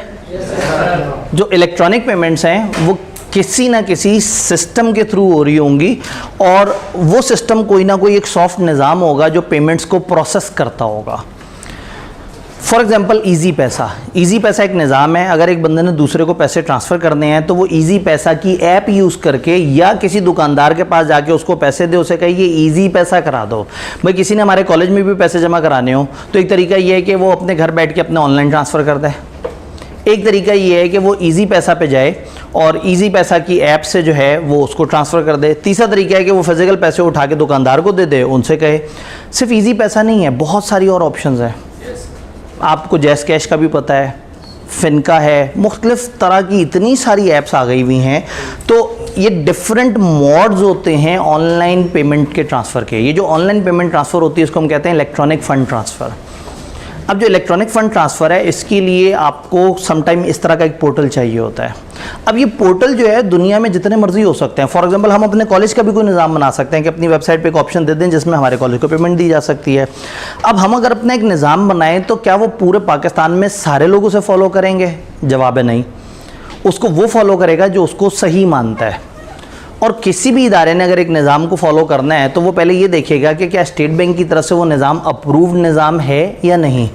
जो इलेक्ट्रॉनिक पेमेंट्स हैं वो किसी ना किसी सिस्टम के थ्रू हो रही होंगी, और वो सिस्टम कोई ना कोई एक सॉफ्ट निज़ाम होगा जो पेमेंट्स को प्रोसेस करता होगा। फॉर एग्जाम्पल ईजी पैसा। ईजी पैसा एक निज़ाम है। अगर एक बंदे ने दूसरे को पैसे ट्रांसफ़र करने हैं तो वो ईजी पैसा की ऐप यूज़ करके या किसी दुकानदार के पास जाके उसको पैसे दे, उसे कहे ये ईजी पैसा करा दो। भाई किसी ने हमारे कॉलेज में भी पैसे जमा कराने हो तो एक तरीका ये है कि वो अपने घर बैठ के अपने ऑनलाइन ट्रांसफ़र कर दे। एक तरीका ये है कि वो ईजी पैसा पे जाए और ईजी पैसा की ऐप से जो है वो उसको ट्रांसफ़र कर दे। तीसरा तरीका है कि वो फिजिकल पैसे उठा के दुकानदार को दे दे, उनसे कहे। सिर्फ ईजी पैसा नहीं है, बहुत सारी और ऑप्शंस हैं। आपको जैस कैश का भी पता है, फिनका है, मुख्तलिफ तरह की इतनी सारी ऐप्स आ गई हुई हैं। तो ये डिफरेंट मोड्स होते हैं ऑनलाइन पेमेंट के ट्रांसफ़र के। ये जो ऑनलाइन पेमेंट ट्रांसफ़र होती है इसको हम कहते हैं इलेक्ट्रॉनिक फ़ंड ट्रांसफ़र। अब जो इलेक्ट्रॉनिक फ़ंड ट्रांसफ़र है इसके लिए आपको समटाइम इस तरह का एक पोर्टल चाहिए होता है। अब ये पोर्टल जो है दुनिया में जितने मर्जी हो सकते हैं। फॉर एग्जांपल हम अपने कॉलेज का भी कोई निज़ाम बना सकते हैं कि अपनी वेबसाइट पे एक ऑप्शन दे दें जिसमें हमारे कॉलेज को पेमेंट दी जा सकती है। अब हम अगर अपना एक निज़ाम बनाएं तो क्या वो पूरे पाकिस्तान में सारे लोग उसे फॉलो करेंगे? जवाब है नहीं। उसको वो फॉलो करेगा जो उसको सही मानता है। और किसी भी इदारे ने अगर एक निज़ाम को फॉलो करना है तो वो पहले ये देखेगा कि क्या स्टेट बैंक की तरफ से वो निज़ाम अप्रूव्ड निज़ाम है या नहीं।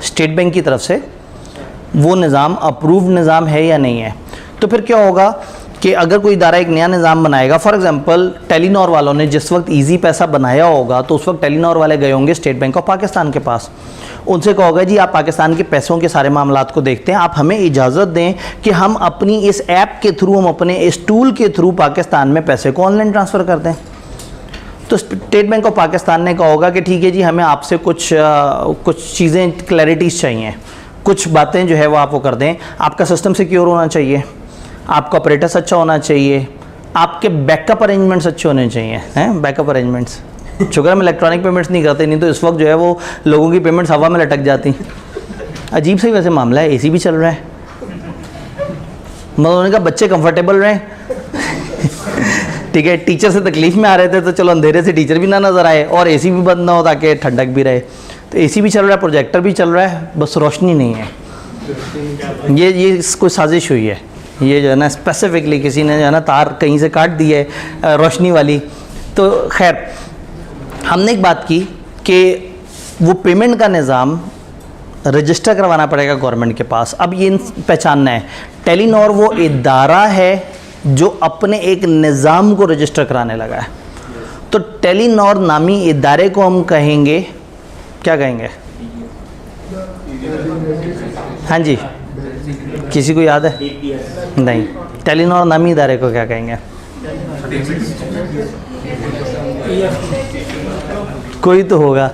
स्टेट बैंक की तरफ से वो निज़ाम अप्रूव्ड निज़ाम है या नहीं है। तो फिर क्या होगा कि अगर कोई इदारा एक नया निज़ाम बनाएगा, फॉर एग्जांपल टेलीनॉर वालों ने जिस वक्त ईजी पैसा बनाया होगा तो उस वक्त टेलीनॉर वाले गए होंगे स्टेट बैंक ऑफ पाकिस्तान के पास। उनसे कहोगा जी आप पाकिस्तान के पैसों के सारे मामलात को देखते हैं, आप हमें इजाज़त दें कि हम अपनी इस ऐप के थ्रू, हम अपने इस टूल के थ्रू पाकिस्तान में पैसे को ऑनलाइन ट्रांसफ़र कर दें। तो स्टेट बैंक ऑफ पाकिस्तान ने कहा होगा कि ठीक है जी, हमें आपसे कुछ चीज़ें क्लैरिटीज़ चाहिए, कुछ बातें जो है वो आप वो कर दें। आपका सिस्टम सिक्योर होना चाहिए, आपका ऑपरेटर्स अच्छा होना चाहिए, आपके बैकअप अरेंजमेंट्स अच्छे होने चाहिए। हैं बैकअप अरेंजमेंट्स, शुक्र हम इलेक्ट्रॉनिक पेमेंट्स नहीं करते, नहीं तो इस वक्त जो है वो लोगों की पेमेंट्स हवा में लटक जाती। अजीब सा ही वैसे मामला है। AC भी चल रहा है, मतलब उन्होंने कहा बच्चे कंफर्टेबल रहें। ठीक है, टीचर से तकलीफ में आ रहे थे तो चलो अंधेरे से टीचर भी ना नज़र आए और AC भी बंद ना हो ताकि ठंडक भी रहे। तो AC भी चल रहा है, प्रोजेक्टर भी चल रहा है, बस रोशनी नहीं है। ये कोई साजिश हुई है। ये जो है ना स्पेसिफिकली किसी ने जो है ना तार कहीं से काट दी है रोशनी वाली। तो खैर हमने एक बात की कि वो पेमेंट का निज़ाम रजिस्टर करवाना पड़ेगा गवर्नमेंट के पास। अब ये पहचानना है, टेलीनॉर वो इदारा है जो अपने एक निज़ाम को रजिस्टर कराने लगा है। तो टेलीनॉर नामी इदारे को हम कहेंगे, क्या कहेंगे? हाँ जी, किसी को याद है? नहीं, टेलीनॉर नामी इदारे को क्या कहेंगे? कोई तो होगा।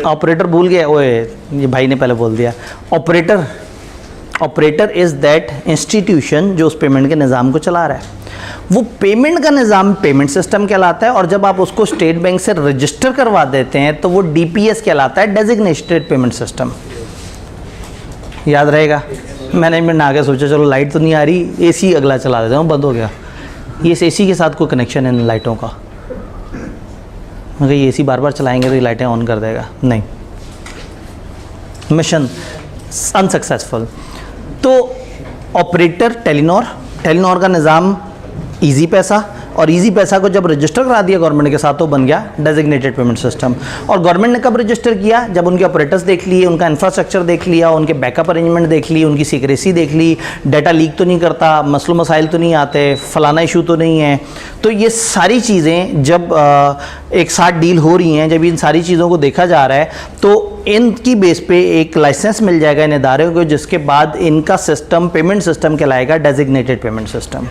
ऑपरेटर भूल गया, ओए ये भाई ने पहले बोल दिया। ऑपरेटर इज़ दैट इंस्टीट्यूशन जो उस पेमेंट के निज़ाम को चला रहा है। वो पेमेंट का निज़ाम पेमेंट सिस्टम कहलाता है, और जब आप उसको स्टेट बैंक से रजिस्टर करवा देते हैं तो वो DPS कहलाता है, डेजिग्नेटेड पेमेंट सिस्टम। याद रहेगा। मैनेजमेंट ने आगे सोचा चलो लाइट तो नहीं आ रही, AC अगला चला देते हैं, बंद हो गया। ये इस AC के साथ कोई कनेक्शन है इन लाइटों का? अगर ये AC बार बार चलाएंगे तो ये लाइटें ऑन कर देगा? नहीं, मिशन अनसक्सेसफुल। तो ऑपरेटर टेलीनॉर का निज़ाम ईजी पैसा, और इजी पैसा को जब रजिस्टर करा दिया गवर्नमेंट के साथ तो बन गया डेजिग्नेटेड पेमेंट सिस्टम। और गवर्नमेंट ने कब रजिस्टर किया? जब उनके ऑपरेटर्स देख लिए, उनका इंफ्रास्ट्रक्चर देख लिया, उनके बैकअप अरेंजमेंट देख ली, उनकी सीक्रेसी देख ली, डाटा लीक तो नहीं करता, मसलो मसाइल तो नहीं आते, फलाना इशू तो नहीं है। तो ये सारी चीज़ें जब एक साथ डील हो रही हैं, जब इन सारी चीज़ों को देखा जा रहा है तो इनकी बेस पे एक लाइसेंस मिल जाएगा इन इदारों को, जिसके बाद इनका सिस्टम पेमेंट सिस्टम कहलाएगा डेजिग्नेटेड पेमेंट सिस्टम।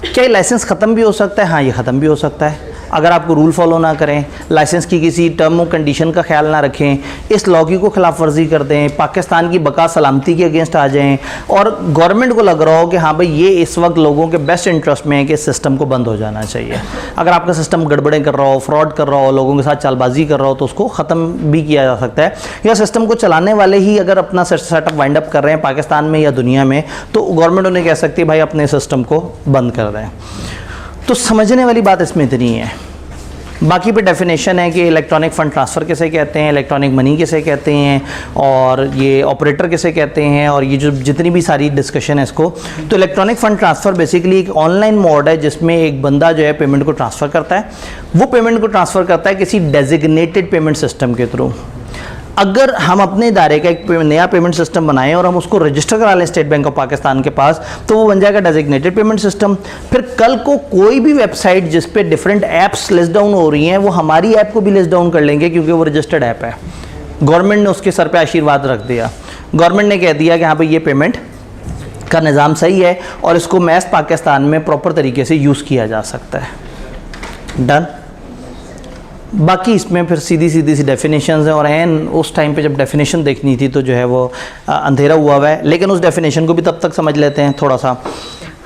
क्या ये लाइसेंस ख़त्म भी हो सकता है? हाँ, ये ख़त्म भी हो सकता है अगर आपको रूल फॉलो ना करें, लाइसेंस की किसी टर्म और कंडीशन का ख्याल ना रखें, इस लॉ की को खिलाफ वर्जी कर दें, पाकिस्तान की बका सलामती के अगेंस्ट आ जाएं और गवर्नमेंट को लग रहा हो कि हाँ भाई ये इस वक्त लोगों के बेस्ट इंटरेस्ट में है कि सिस्टम को बंद हो जाना चाहिए। अगर आपका सिस्टम गड़बड़ें कर रहा हो, फ्रॉड कर रहा हो, लोगों के साथ चालबाजी कर रहा हो, तो उसको ख़त्म भी किया जा सकता है। या सिस्टम को चलाने वाले ही अगर अपना सेटअप वाइंड अप कर रहे हैं पाकिस्तान में या दुनिया में, तो गवर्नमेंट उन्हें कह सकती है भाई अपने सिस्टम को बंद कर दें। तो समझने वाली बात इसमें इतनी है। बाकी पे डेफिनेशन है कि इलेक्ट्रॉनिक फ़ंड ट्रांसफ़र किसे कहते हैं, इलेक्ट्रॉनिक मनी किसे कहते हैं, और ये ऑपरेटर किसे कहते हैं, और ये जो जितनी भी सारी डिस्कशन है इसको। तो इलेक्ट्रॉनिक फ़ंड ट्रांसफ़र बेसिकली एक ऑनलाइन मोड है जिसमें एक बंदा जो है पेमेंट को ट्रांसफ़र करता है। वो पेमेंट को ट्रांसफ़र करता है किसी डेजिग्नेटेड पेमेंट सिस्टम के थ्रू। अगर हम अपने इदारे का एक नया पेमेंट सिस्टम बनाएं और हम उसको रजिस्टर करा लें स्टेट बैंक ऑफ पाकिस्तान के पास, तो वो बन जाएगा डेजिग्नेटेड पेमेंट सिस्टम। फिर कल को कोई भी वेबसाइट जिस पे डिफरेंट ऐप्स लिस्ट डाउन हो रही हैं, वो हमारी ऐप को भी लिस्ट डाउन कर लेंगे क्योंकि वो रजिस्टर्ड ऐप है। गवर्नमेंट ने उसके सर पे आशीर्वाद रख दिया, गवर्नमेंट ने कह दिया कि हाँ भाई ये पेमेंट का निज़ाम सही है और इसको मैस पाकिस्तान में प्रॉपर तरीके से यूज़ किया जा सकता है। डन। बाकी इसमें फिर सीधी सी डेफिनेशंस हैं और एन उस टाइम पे जब डेफिनेशन देखनी थी तो जो है वो अंधेरा हुआ है, लेकिन उस डेफिनेशन को भी तब तक समझ लेते हैं थोड़ा सा।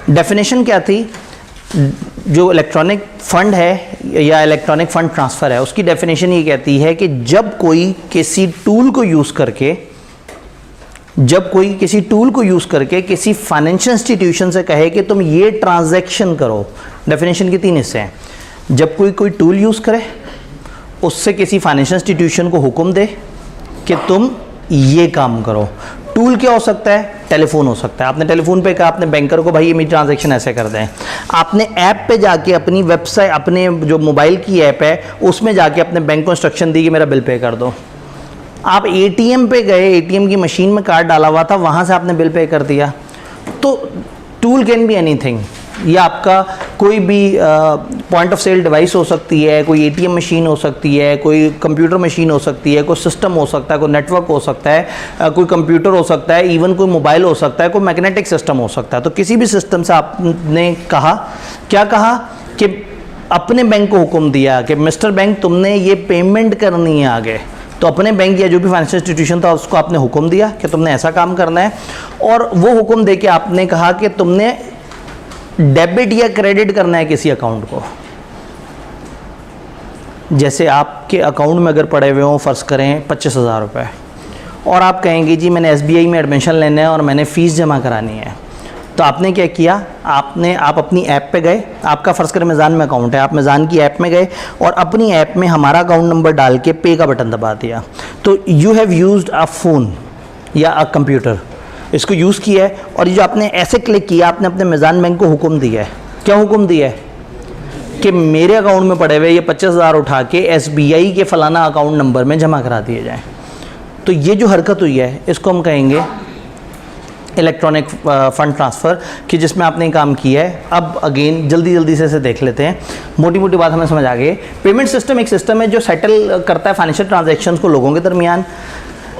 डेफिनेशन क्या थी? जो इलेक्ट्रॉनिक फ़ंड है या इलेक्ट्रॉनिक फ़ंड ट्रांसफ़र है, उसकी डेफिनेशन ये कहती है कि जब कोई किसी टूल को यूज़ करके किसी फाइनेंशियल इंस्टीट्यूशन से कहे कि तुम ये ट्रांजैक्शन करो। डेफिनेशन के 3 हिस्से हैं। जब कोई टूल यूज़ करे, उससे किसी फाइनेंशियल इंस्टीट्यूशन को हुक्म दे कि तुम ये काम करो। टूल क्या हो सकता है? टेलीफोन हो सकता है। आपने टेलीफोन पे कहा अपने बैंकर को भाई ये मेरी ट्रांजैक्शन ऐसे कर दें। आपने ऐप पे जाके अपनी वेबसाइट, अपने जो मोबाइल की ऐप है उसमें जाके अपने बैंक को इंस्ट्रक्शन दी कि मेरा बिल पे कर दो। आप एटीएम पे गए, एटीएम की मशीन में कार्ड डाला हुआ था, वहाँ से आपने बिल पे कर दिया। तो टूल कैन बी एनीथिंग। या आपका कोई भी पॉइंट ऑफ सेल डिवाइस हो सकती है, कोई एटीएम मशीन हो सकती है, कोई कंप्यूटर मशीन हो सकती है, कोई सिस्टम हो सकता है, कोई नेटवर्क हो सकता है, कोई कंप्यूटर हो सकता है, इवन कोई मोबाइल हो सकता है, कोई मैग्नेटिक सिस्टम हो सकता है। तो किसी भी सिस्टम से आपने कहा, क्या कहा कि अपने बैंक को हुक्म दिया कि मिस्टर बैंक तुमने ये पेमेंट करनी है आगे। तो अपने बैंक या जो भी फाइनेंशियल इंस्टीट्यूशन था उसको आपने हुक्म दिया कि तुमने ऐसा काम करना है, और वो हुक्म दे के आपने कहा कि तुमने डेबिट या क्रेडिट करना है किसी अकाउंट को। जैसे आपके अकाउंट में अगर पड़े हुए हों फ़र्ज़ करें 25,000 रुपये, और आप कहेंगे जी मैंने SBI में एडमिशन लेना है और मैंने फ़ीस जमा करानी है। तो आपने क्या किया? आप अपनी ऐप पे गए, आपका फ़र्ज़ करें मिज़ान में अकाउंट है, आप मिज़ान की ऐप में गए और अपनी ऐप में हमारा अकाउंट नंबर डाल के पे का बटन दबा दिया। तो you have used a phone या अ कंप्यूटर, इसको यूज़ किया है, और ये जो आपने ऐसे क्लिक किया, आपने अपने मिज़ान बैंक को हुक्म दिया है। क्या हुक्म दिया है? कि मेरे अकाउंट में पड़े हुए ये 25,000 उठा के SBI के फ़लाना अकाउंट नंबर में जमा करा दिए जाएँ। तो ये जो हरकत हुई है इसको हम कहेंगे इलेक्ट्रॉनिक फ़ंड ट्रांसफ़र, कि जिसमें आपने काम किया है। अब अगेन जल्दी से इसे देख लेते हैं, मोटी मोटी बात हमें समझ आ गई। पेमेंट सिस्टम एक सिस्टम है जो सेटल करता है फाइनेंशियल ट्रांजैक्शंस को लोगों के दरमियान।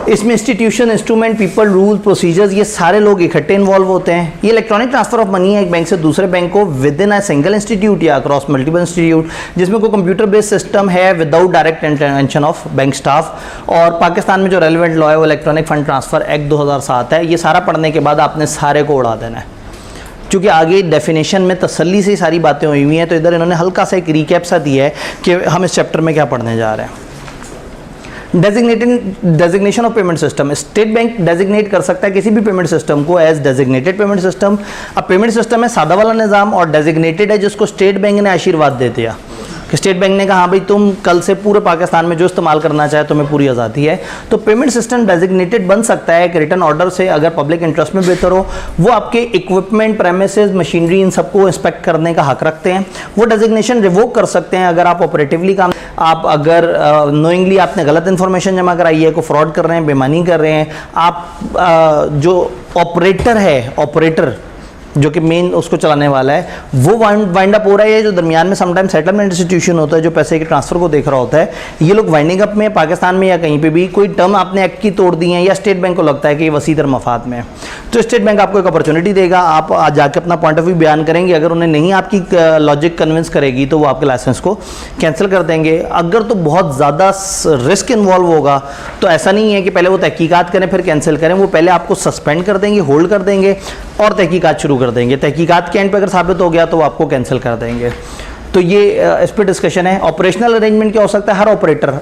इसमें institution, instrument, people, rule, procedures, ये सारे लोग इकट्ठे इन्वॉल्व होते हैं। ये इलेक्ट्रॉनिक ट्रांसफर ऑफ मनी है एक बैंक से दूसरे बैंक को with in a single institute या अक्रॉस मल्टीपल इंस्टीट्यूट, जिसमें कोई कंप्यूटर बेस्ड सिस्टम है without direct intervention of bank staff. और पाकिस्तान में जो रेलिवेंट लॉ है वो इलेक्ट्रॉनिक फंड ट्रांसफर एक्ट 2007 है। ये सारा पढ़ने के बाद आपने सारे को उड़ा देना है, क्योंकि आगे डेफिनेशन में तसल्ली से सारी बातें हुई हुई हैं। तो इधर इन्होंने हल्का सा एक रिकैप सा दिया है कि हम इस चैप्टर में क्या पढ़ने जा रहे हैं। Designation of payment system, state bank designate कर सकता है किसी भी पेमेंट सिस्टम को एज डेजिग्नेटेड पेमेंट सिस्टम। अब पेमेंट सिस्टम है सादा वाला निज़ाम, और डेजिग्नेटेड है जिसको स्टेट बैंक ने आशीर्वाद दे दिया। कि स्टेट बैंक ने कहा हाँ भाई तुम कल से पूरे पाकिस्तान में जो इस्तेमाल करना चाहे तुम्हें पूरी आज़ादी है। तो पेमेंट सिस्टम डेजिग्नेटेड बन सकता है कि रिटर्न ऑर्डर से अगर पब्लिक इंटरेस्ट में बेहतर हो, वो आपके इक्विपमेंट, प्रेमिसेस, मशीनरी, इन सबको इंस्पेक्ट करने का हक रखते हैं। वो डेजिग्नेशन रिवोक कर सकते हैं अगर आप ऑपरेटिवली काम, आप अगर नोइंगली आपने गलत इन्फॉर्मेशन जमा कराई है, को फ्रॉड कर रहे हैं, बेईमानी कर रहे हैं, आप जो ऑपरेटर है, ऑपरेटर जो कि मेन उसको चलाने वाला है, वो वाइंड अप हो रहा है। जो दरमियान में समटाइम सेटलमेंट इंस्टीट्यूशन होता है जो पैसे के ट्रांसफर को देख रहा होता है, ये लोग वाइंडिंग अप में पाकिस्तान में या कहीं पे भी कोई टर्म आपने एक्ट की तोड़ दी है या स्टेट बैंक को लगता है कि ये वसीतर मफाद में है, तो स्टेट बैंक आपको एक अपॉर्चुनिटी देगा, आप जाके अपना पॉइंट ऑफ व्यू बयान करेंगे। अगर उन्हें नहीं आपकी लॉजिक कन्विंस करेगी तो वो आपके लाइसेंस को कैंसिल कर देंगे। अगर तो बहुत ज़्यादा रिस्क इन्वॉल्व होगा तो ऐसा नहीं है कि पहले वो तहकीकात करें फिर कैंसिल करें, वो पहले आपको सस्पेंड कर देंगे, होल्ड कर देंगे और तहकीकात शुरू कर देंगे। तहकीकात के एंड पे अगर साबित हो गया तो वो आपको कैंसिल कर देंगे। तो ये इस पर डिस्कशन है। ऑपरेशनल अरेंजमेंट क्या हो सकता है? हर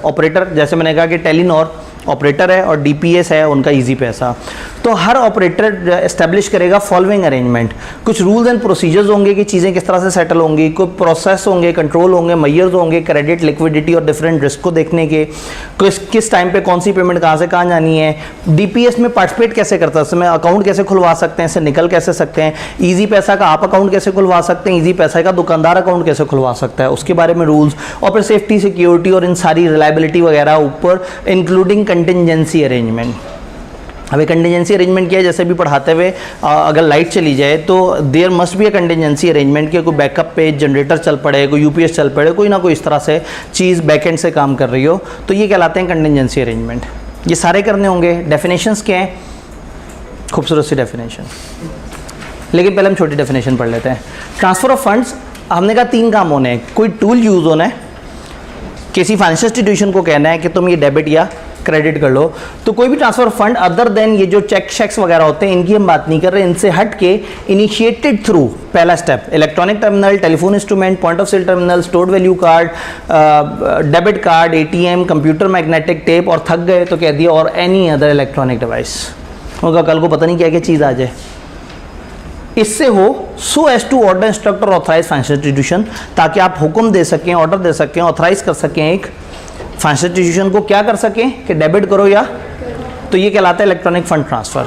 ऑपरेटर जैसे मैंने कहा कि टेलीनॉर ऑपरेटर है और डीपीएस है उनका इजी पैसा, तो हर ऑपरेटर एस्टेब्लिश करेगा फॉलोइंग अरेंजमेंट। कुछ रूल्स एंड प्रोसीजर्स होंगे कि चीज़ें किस तरह से सेटल होंगी, कोई प्रोसेस होंगे, कंट्रोल होंगे, मेजर्स होंगे क्रेडिट, लिक्विडिटी और डिफरेंट रिस्क को देखने के, किस टाइम पे कौन सी पेमेंट कहाँ से कहाँ जानी है, डीपीएस में पार्टिसिपेट कैसे करता है, उसमें अकाउंट कैसे खुलवा सकते हैं, इससे निकल कैसे सकते हैं, ईजी पैसा का आप अकाउंट कैसे खुलवा सकते हैं, ईजी पैसा का दुकानदार अकाउंट कैसे खुलवा सकता है, उसके बारे में रूल्स, और फिर सेफ्टी, सिक्योरिटी और इन सारी रिलायबिलिटी वगैरह ऊपर, इंक्लूडिंग कंटिजेंसी अरेंजमेंट। अब कंटिजेंसी अरेंजमेंट क्या है? जैसे भी पढ़ाते हुए अगर लाइट चली जाए तो there must be a contingency arrangement कि कोई बैकअप पे जनरेटर चल पड़े, कोई यूपीएस चल पड़े, कोई ना कोई इस तरह से चीज़ बैकएंड से काम कर रही हो, तो ये कहलाते हैं कंटिजेंसी अरेंजमेंट। ये सारे करने होंगे। डेफिनेशंस क्या हैं? खूबसूरत सी डेफिनेशन, लेकिन पहले हम छोटी डेफिनेशन पढ़ लेते हैं। ट्रांसफ़र ऑफ फंड्स, हमने कहा 3 काम होने हैं। कोई टूल यूज़ होना है, किसी फाइनेंशियल इंस्टीट्यूशन को कहना है कि तुम ये डेबिट या क्रेडिट कर लो, तो कोई भी ट्रांसफर फंड अदर देन ये जो चेक शेक्स वगैरह होते हैं इनकी हम बात नहीं कर रहे, इनसे हट के इनिशिएटेड थ्रू, पहला step electronic terminal, telephone instrument, point of sale terminal, stored value card, debit card, ATM, computer, magnetic tape, और थक गए तो कह दिया और एनी अदर इलेक्ट्रॉनिक डिवाइस। होगा कल को पता नहीं क्या क्या चीज़ आ जाए। इससे हो so as to order, instruct और ऑथराइज फाइनेंशियल इंस्टीट्यूशन, ताकि आप हुक्म दे सकें, ऑर्डर दे सकें, ऑथराइज कर सकें एक फाइनेंशियल इंस्टीट्यूशन को क्या कर सकें कि डेबिट करो या, तो ये कहलाता है इलेक्ट्रॉनिक फंड ट्रांसफ़र।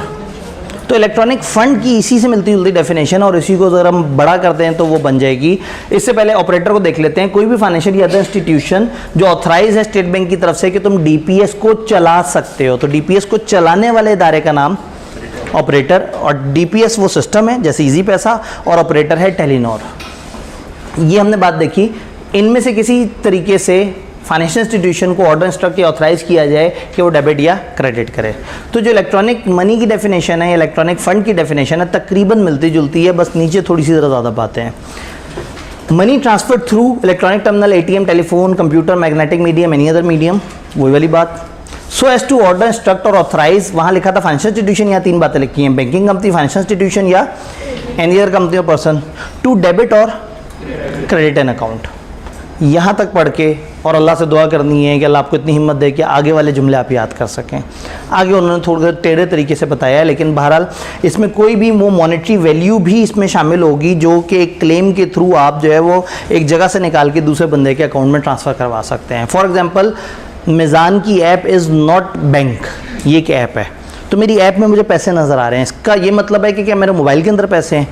तो इलेक्ट्रॉनिक फंड की इसी से मिलती जुलती डेफिनेशन, और इसी को अगर हम बड़ा करते हैं तो वो बन जाएगी। इससे पहले ऑपरेटर को देख लेते हैं। कोई भी फाइनेंशियल या अदर इंस्टीट्यूशन जो ऑथराइज है स्टेट बैंक की तरफ से कि तुम डीपीएस को चला सकते हो, तो डीपीएस को चलाने वाले इदारे का नाम ऑपरेटर, और डीपीएस वो सिस्टम है जैसे इजी पैसा, और ऑपरेटर है टेलीनॉर। ये हमने बात देखी। इनमें से किसी तरीके से फाइनेंशियल इंस्टीट्यूशन को ऑर्डर, इंस्ट्रक्ट या ऑथराइज किया जाए कि वो डेबिट या क्रेडिट करे। तो जो इलेक्ट्रॉनिक मनी की डेफिनेशन है, इलेक्ट्रॉनिक फंड की डेफिनेशन है, तकरीबन मिलती जुलती है, बस नीचे थोड़ी सी ज़्यादा बातें हैं। Money transfer through electronic terminal, ATM, telephone, computer, magnetic medium, any other medium, वही वाली बात। So as to order, instruct और ऑथराइज, वहाँ लिखा था फाइनेंशियल इंस्टीट्यूशन, यहाँ 3 बातें लिखी हैं, बैंकिंग कंपनी, फाइनेंशियल इंस्टीट्यूशन या एनी अदर कंपनी और पर्सन, टू डेबिट और क्रेडिट एन अकाउंट। यहाँ तक पढ़ के और अल्लाह से दुआ करनी है कि अल्लाह आपको इतनी हिम्मत दे कि आगे वाले जुमले आप याद कर सकें। आगे उन्होंने थोड़े टेढ़े तरीके से बताया है, लेकिन बहरहाल इसमें कोई भी वो मॉनेटरी वैल्यू भी इसमें शामिल होगी जो कि एक क्लेम के थ्रू आप जो है वो एक जगह से निकाल के दूसरे बंदे के अकाउंट में ट्रांसफ़र करवा सकते हैं। फॉर एग्जाम्पल, मीज़ान की ऐप इज़ नॉट बैंक, ये एक ऐप है, तो मेरी ऐप में मुझे पैसे नज़र आ रहे हैं, इसका ये मतलब है कि क्या मेरे मोबाइल के अंदर पैसे हैं?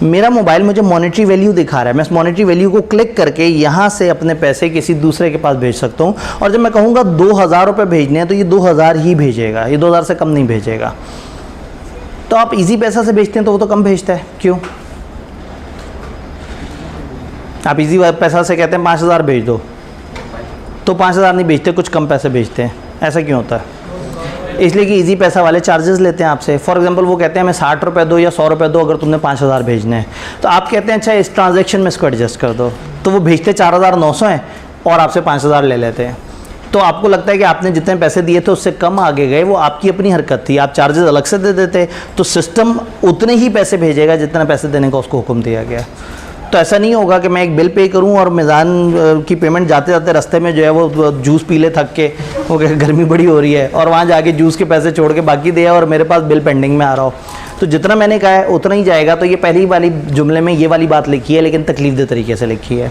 मेरा मोबाइल मुझे मॉनेटरी वैल्यू दिखा रहा है, मैं इस मॉनेटरी वैल्यू को क्लिक करके यहाँ से अपने पैसे किसी दूसरे के पास भेज सकता हूँ, और जब मैं कहूँगा 2000 रुपये भेजने हैं तो ये 2000 ही भेजेगा, ये 2000 से कम नहीं भेजेगा। तो आप इजी पैसा से भेजते हैं तो वो तो कम भेजता है, क्यों? आप इजी पैसा से कहते हैं 5000 भेज दो, तो 5000 नहीं भेजते, कुछ कम पैसे भेजते हैं। ऐसा क्यों होता है? इसलिए कि इजी पैसा वाले चार्जेस लेते हैं आपसे। फॉर एग्जांपल, वो कहते हैं हमें 60 रुपये दो या 100 रुपये दो अगर तुमने 5000 भेजने हैं, तो आप कहते हैं अच्छा इस ट्रांजैक्शन में इसको एडजस्ट कर दो, तो वो भेजते 4900 हैं और आपसे 5000 ले लेते हैं। तो आपको लगता है कि आपने जितने पैसे दिए थे उससे कम आगे गए, वो आपकी अपनी हरकत थी, आप चार्जेस अलग से दे देते तो सिस्टम उतने ही पैसे भेजेगा जितना पैसे देने का उसको हुक्म दिया गया। तो ऐसा नहीं होगा कि मैं एक बिल पे करूं और मीज़ान की पेमेंट जाते जाते रास्ते में जो है वो जूस पी ले थक के, वो गर्मी बड़ी हो रही है, और वहाँ जाके जूस के पैसे छोड़ के बाकी दिया और मेरे पास बिल पेंडिंग में आ रहा हो, तो जितना मैंने कहा है उतना ही जाएगा। तो ये पहली वाली जुमले में ये वाली बात लिखी है, लेकिन तकलीफदेह तरीके से लिखी है।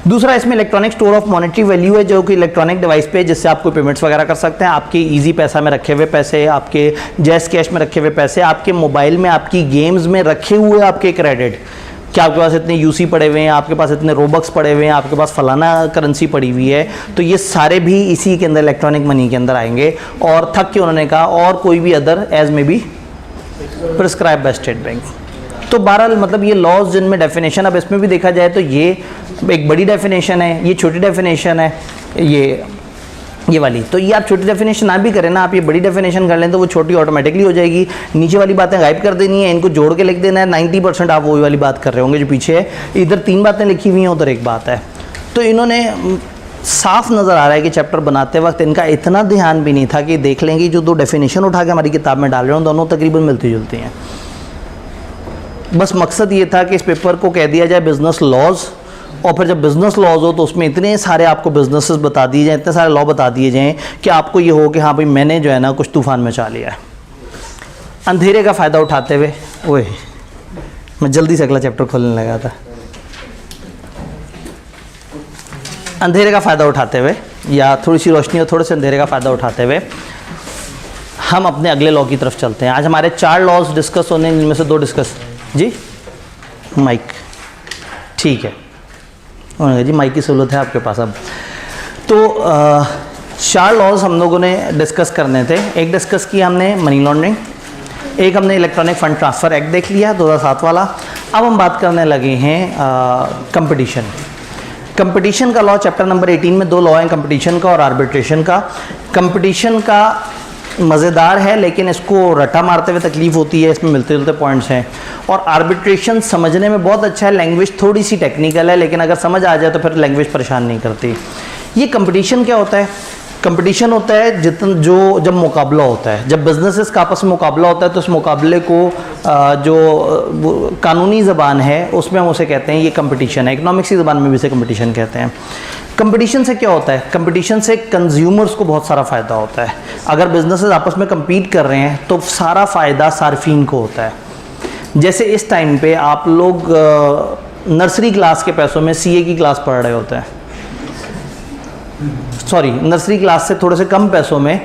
दूसरा, इसमें electronic store of monetary value है, जो कि इलेक्ट्रॉनिक डिवाइस पे, जिससे आप कोई पेमेंट्स वगैरह कर सकते हैं। आपके इजी पैसा में रखे हुए पैसे, आपके जैस कैश में रखे हुए पैसे, आपके मोबाइल में, आपकी गेम्स में रखे हुए आपके क्रेडिट, कि आपके पास इतने यूसी पड़े हुए हैं, आपके पास इतने रोबक्स पड़े हुए हैं, आपके पास फलाना करेंसी पड़ी हुई है, तो ये सारे भी इसी के अंदर इलेक्ट्रॉनिक मनी के अंदर आएंगे। और थक के उन्होंने कहा और कोई भी अदर एज में भी प्रिस्क्राइब बाय स्टेट बैंक। तो बहरहाल मतलब ये लॉज जिनमें डेफिनेशन, अब इसमें भी देखा जाए तो ये एक बड़ी डेफिनेशन है, ये छोटी डेफिनेशन है, ये वाली। तो ये आप छोटी डेफिनेशन ना भी करें ना, आप ये बड़ी डेफिनेशन कर लें तो वो छोटी ऑटोमेटिकली हो जाएगी। नीचे वाली बातें गायब कर देनी है, इनको जोड़ के लिख देना है। 90% आप वही वाली बात कर रहे होंगे जो पीछे है। इधर 3 बातें लिखी हुई हैं, उधर 1 बात है। तो इन्होंने साफ नज़र आ रहा है कि चैप्टर बनाते वक्त इनका इतना ध्यान भी नहीं था कि देख लेंगे जो 2 डेफिनेशन उठा के हमारी किताब में डाल रहे हो दोनों तकरीबन मिलती जुलती हैं। बस मकसद ये था कि इस पेपर को कह दिया जाए बिजनेस लॉज, और फिर जब बिज़नेस लॉज हो तो उसमें इतने सारे आपको बिजनेसेस बता दिए जाएँ, इतने सारे लॉ बता दिए जाएँ कि आपको ये हो कि हाँ भाई मैंने जो है ना कुछ तूफान मचा लिया है। अंधेरे का फ़ायदा उठाते हुए, ओए मैं जल्दी से अगला चैप्टर खोलने लगा था। अंधेरे का फ़ायदा उठाते हुए, या थोड़ी सी रोशनी और थोड़े से अंधेरे का फ़ायदा उठाते हुए हम अपने अगले लॉ की तरफ चलते हैं। आज हमारे 4 लॉज डिस्कस होने, जिनमें से 2 डिस्कस, जी माइक ठीक है उन्होंने जी माइक की सहूलत है आपके पास अब। तो 4 लॉज हम लोगों ने डिस्कस करने थे। एक डिस्कस किया हमने मनी लॉन्ड्रिंग, एक हमने इलेक्ट्रॉनिक फ़ंड ट्रांसफ़र एक्ट देख लिया 2007 वाला। अब हम बात करने लगे हैं कंपटीशन। कंपटीशन का लॉ चैप्टर नंबर 18 में 2 लॉ हैं, कंपटीशन का और आर्बिट्रेशन का। कंपटीशन का मज़ेदार है लेकिन इसको रटा मारते हुए तकलीफ़ होती है, इसमें मिलते जुलते पॉइंट्स हैं। और आर्बिट्रेशन समझने में बहुत अच्छा है, लैंग्वेज थोड़ी सी टेक्निकल है, लेकिन अगर समझ आ जाए तो फिर लैंग्वेज परेशान नहीं करती। ये कंपटीशन क्या होता है? कंपटीशन होता है जब मुकाबला होता है, जब बिजनेसेस का आपस में मुकाबला होता है, तो उस मुकाबले को जो कानूनी ज़बान है उसमें हम उसे कहते हैं ये कंपटीशन है। इकोनॉमिक्स की ज़बान में भी इसे कंपटीशन कहते हैं। कंपटीशन से क्या होता है? कंपटीशन से कंज्यूमर्स को बहुत सारा फ़ायदा होता है। अगर बिजनेसेस आपस में compete कर रहे हैं तो सारा फ़ायदा सार्फिन को होता है। जैसे इस टाइम पे आप लोग नर्सरी क्लास के पैसों में CA की क्लास पढ़ रहे होते हैं, सॉरी नर्सरी क्लास से थोड़े से कम पैसों में,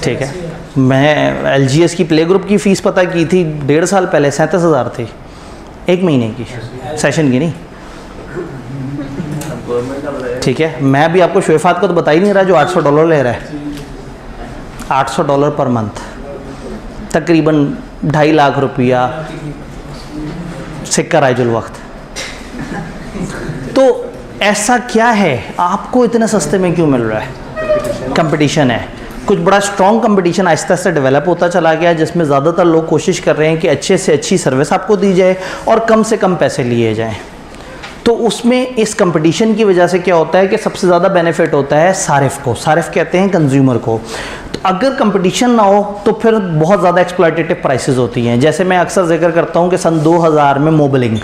ठीक है। मैं LGS की प्ले ग्रुप की फ़ीस पता की थी 1.5 साल पहले, 37,000 थी 1 महीने की, सेशन की नहीं, ठीक है। मैं भी आपको शुएफात को तो बता ही नहीं रहा जो $800 ले रहा है, $800 पर मंथ, तकरीबन 2.5 लाख रुपया सिक्का राइजुल वक्त। तो ऐसा क्या है, आपको इतने सस्ते में क्यों मिल रहा है? कंपटीशन है। कुछ बड़ा strong competition Aahista Aahista develop होता चला गया, जिसमें ज़्यादातर लोग कोशिश कर रहे हैं कि अच्छे से अच्छी सर्विस आपको दी जाए और कम से कम पैसे लिए जाएं। तो उसमें इस कंपटीशन की वजह से क्या होता है कि सबसे ज़्यादा बेनिफिट होता है सारिफ को, सारिफ कहते हैं कंज्यूमर को। तो अगर कंपटीशन ना हो तो फिर बहुत ज़्यादा एक्सप्लॉयटेटिव प्राइसेस होती हैं। जैसे मैं अक्सर जिक्र करता हूँ कि सन 2000 में मोबाइलिंग,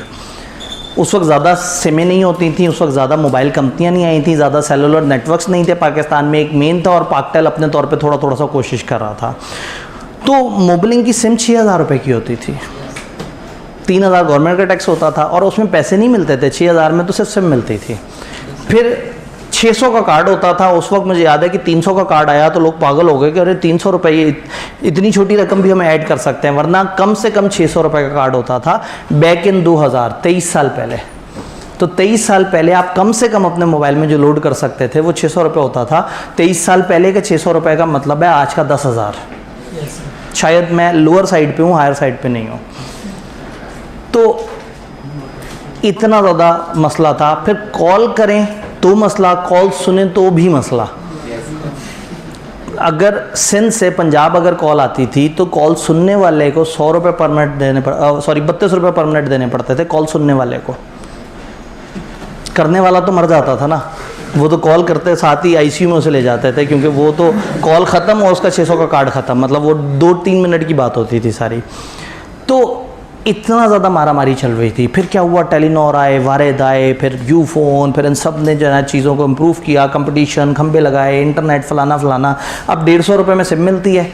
उस वक्त ज़्यादा सिमें नहीं होती थी, उस वक्त ज़्यादा मोबाइल कंपनियाँ नहीं आई थी, ज़्यादा सेलुलर नेटवर्क्स नहीं थे पाकिस्तान में, एक मेन था और पाकटेल अपने तौर पे थोड़ा सा कोशिश कर रहा था। तो मोबाइलिंग की सिम 6,000 रुपये की होती थी, 3,000 गवर्नमेंट का टैक्स होता था और उसमें पैसे नहीं मिलते थे। 6,000 में तो सिर्फ सिम मिलती थी। फिर 600 का कार्ड होता था। उस वक्त मुझे याद है कि 300 का कार्ड आया तो लोग पागल हो गए कि अरे 300 रुपये, इतनी छोटी रकम भी हम ऐड कर सकते हैं, वरना कम से कम 600 रुपये का कार्ड होता था बैक इन 2000, 23 साल पहले। तो 23 साल पहले आप कम से कम अपने मोबाइल में जो लोड कर सकते थे वो 600 रुपये होता था। 23 साल पहले का 600 रुपये का मतलब है आज का 10,000। शायद मैं लोअर साइड पे हूँ, हायर साइड पे नहीं हूँ। तो इतना ज़्यादा मसला था। फिर कॉल करें तो मसला, कॉल सुने तो भी मसला। अगर सिंध से पंजाब अगर कॉल आती थी तो कॉल सुनने वाले को 100 रुपये पर मिनट देने 32 रुपये पर मिनट देने पड़ते थे कॉल सुनने वाले को। करने वाला तो मर जाता था ना, वो तो कॉल करते साथ ही ICU में उसे ले जाते थे, क्योंकि वो तो कॉल ख़त्म और उसका 600 का कार्ड ख़त्म, मतलब वो 2-3 मिनट की बात होती थी सारी। तो इतना ज़्यादा मारामारी चल रही थी। फिर क्या हुआ, टेलीनॉर आए, वारेद आए, फिर यूफोन, फिर इन सब ने जो है चीज़ों को इम्प्रूव किया, कंपटीशन, खंबे लगाए, इंटरनेट, फलाना। अब 150 रुपये में सिम मिलती है,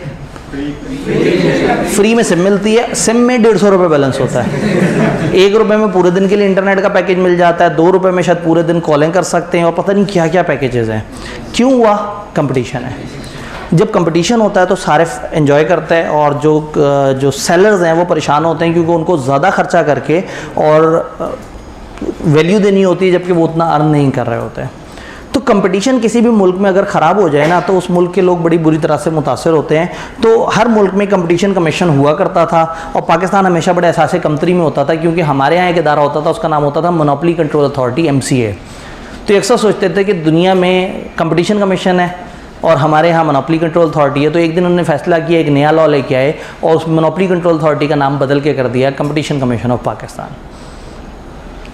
फ्री में सिम मिलती है, सिम में 150 रुपये बैलेंस होता है, 1 रुपये में पूरे दिन के लिए इंटरनेट का पैकेज मिल जाता है, 2 रुपये में शायद पूरे दिन कॉलिंग कर सकते हैं, और पता नहीं क्या क्या पैकेजेस हैं। क्यों हुआ? कंपटीशन है। जब कंपटीशन होता है तो सारे एंजॉय करते हैं, और जो सेलर्स हैं वो परेशान होते हैं, क्योंकि उनको ज़्यादा खर्चा करके और वैल्यू देनी होती है, जबकि वो उतना अर्न नहीं कर रहे होते हैं। तो कंपटीशन किसी भी मुल्क में अगर ख़राब हो जाए ना, तो उस मुल्क के लोग बड़ी बुरी तरह से मुतासर होते हैं। तो हर मुल्क में कंपटीशन कमीशन हुआ करता था, और पाकिस्तान हमेशा बड़े एहसास कमतरी में होता था, क्योंकि हमारे यहाँ एक इदारा होता था, उसका नाम होता था मोनोपोली कंट्रोल अथॉरिटी, MCA। तो अक्सर सोचते थे कि दुनिया में कंपटीशन कमीशन है और हमारे यहाँ मोनोपोली कंट्रोल अथॉरिटी है। तो एक दिन उन्होंने फैसला किया, एक नया लॉ लेके आए, और उस मोनोपोली कंट्रोल अथॉरिटी का नाम बदल के कर दिया कंपटीशन कमीशन ऑफ पाकिस्तान।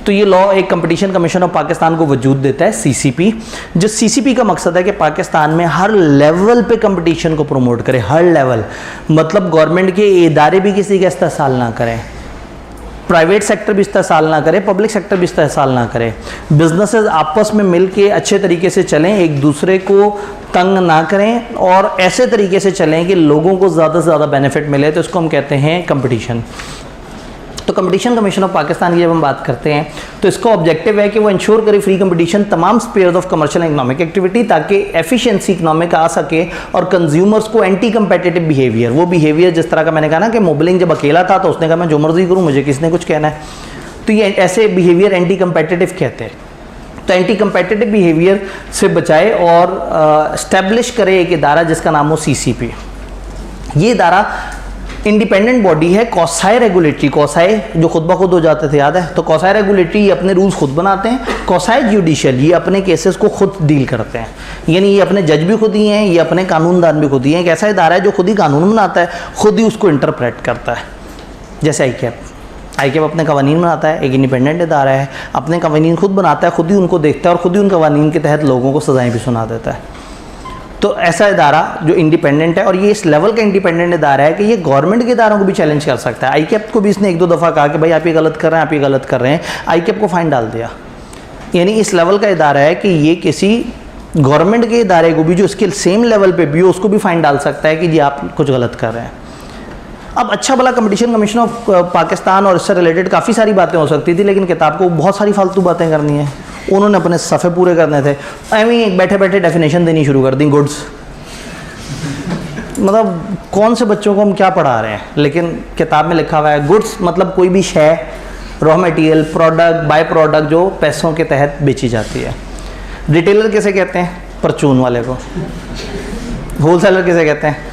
तो ये लॉ एक कंपटीशन कमीशन ऑफ पाकिस्तान को वजूद देता है, CCP। जो CCP का मकसद है कि पाकिस्तान में हर लेवल पे कंपटीशन को प्रमोट करे, हर लेवल, मतलब गवर्नमेंट के इदारे भी किसी का इस्तेसाल ना करें, प्राइवेट सेक्टर भी इस्तेसाल ना करे, पब्लिक सेक्टर भी इस्तेसाल ना करे, बिजनेसेस आपस में मिल के अच्छे तरीके से चलें, एक दूसरे को तंग ना करें, और ऐसे तरीके से चलें कि लोगों को ज़्यादा से ज़्यादा बेनिफिट मिले। तो इसको हम कहते हैं कंपटीशन। तो कंपटीशन कमीशन ऑफ पाकिस्तान की जब हम बात करते हैं, तो इसका ऑब्जेक्टिव है कि वो इंश्योर करे फ्री कंपटीशन तमाम spheres of commercial economic activity, ताकि एफिशिएंसी इकोनॉमिक आ सके, और कंज्यूमर्स को एंटी कंपेटिटिव बिहेवियर, वो बिहेवियर जिस तरह का मैंने कहा ना कि मोबलिंग जब अकेला था तो उसने कहा मैं जो मर्जी करूँ, मुझे किसने कुछ कहना है, तो ये ऐसे बिहेवियर एंटी कंपेटिटिव कहते हैं। तो एंटी कंपेटिटिव बिहेवियर से बचाए और इस्टेब्लिश करे एक इदारा जिसका नाम हो CCP। ये इदारा इंडिपेंडेंट बॉडी है, कौसाई रेगुलेटरी, कौसाई जो खुद ब खुद हो जाते थे, याद है? तो कौसाई रेगुलेटरी ये अपने रूल्स खुद बनाते हैं, कौसाई जुडिशियल ये अपने केसेस को खुद डील करते हैं, यानी ये अपने जज भी खुद ही हैं, ये अपने कानूनदान भी खुद ही हैं। एक ऐसा इदारा है जो खुद ही कानून बनाता है, खुद ही उसको इंटरप्रेट करता है। जैसे ICAP अपने कवानीन बनाता है, एक इंडिपेंडेंट इदारा है, अपने कवानीन खुद बनाता है, खुद ही उनको देखता है, और खुद ही उन कवानीन के तहत लोगों को सजाएँ भी सुना देता है। तो ऐसा इदारा जो इंडिपेंडेंट है, और ये इस लेवल का इंडिपेंडेंट इदारा है कि ये गवर्नमेंट के इदारों को भी चैलेंज कर सकता है। ICAP को भी इसने 1-2 दफ़ा कहा कि भाई आप ये गलत कर रहे हैं, आप ये गलत कर रहे हैं, ICAP को फाइन डाल दिया। यानी इस लेवल का इदारा है कि ये किसी गवर्नमेंट के इदारे को भी जो इसके सेम लेवल पे भी हो, उसको भी फाइन डाल सकता है कि जी आप कुछ गलत कर रहे हैं। अब अच्छा भला कंपटीशन कमीशन ऑफ पाकिस्तान और इससे रिलेटेड काफ़ी सारी बातें हो सकती थी, लेकिन किताब को बहुत सारी फालतू बातें करनी है, उन्होंने अपने सफ़े पूरे करने थे, ऐਵੇਂ बैठे बैठे डेफिनेशन देनी शुरू कर दी गुड्स। मतलब कौन से बच्चों को हम क्या पढ़ा रहे हैं, लेकिन किताब में लिखा हुआ है गुड्स मतलब कोई भी शय, raw material, product, by product जो पैसों के तहत बेची जाती है। रिटेलर किसे कहते हैं? परचून वाले को। होलसेलर किसे कहते हैं?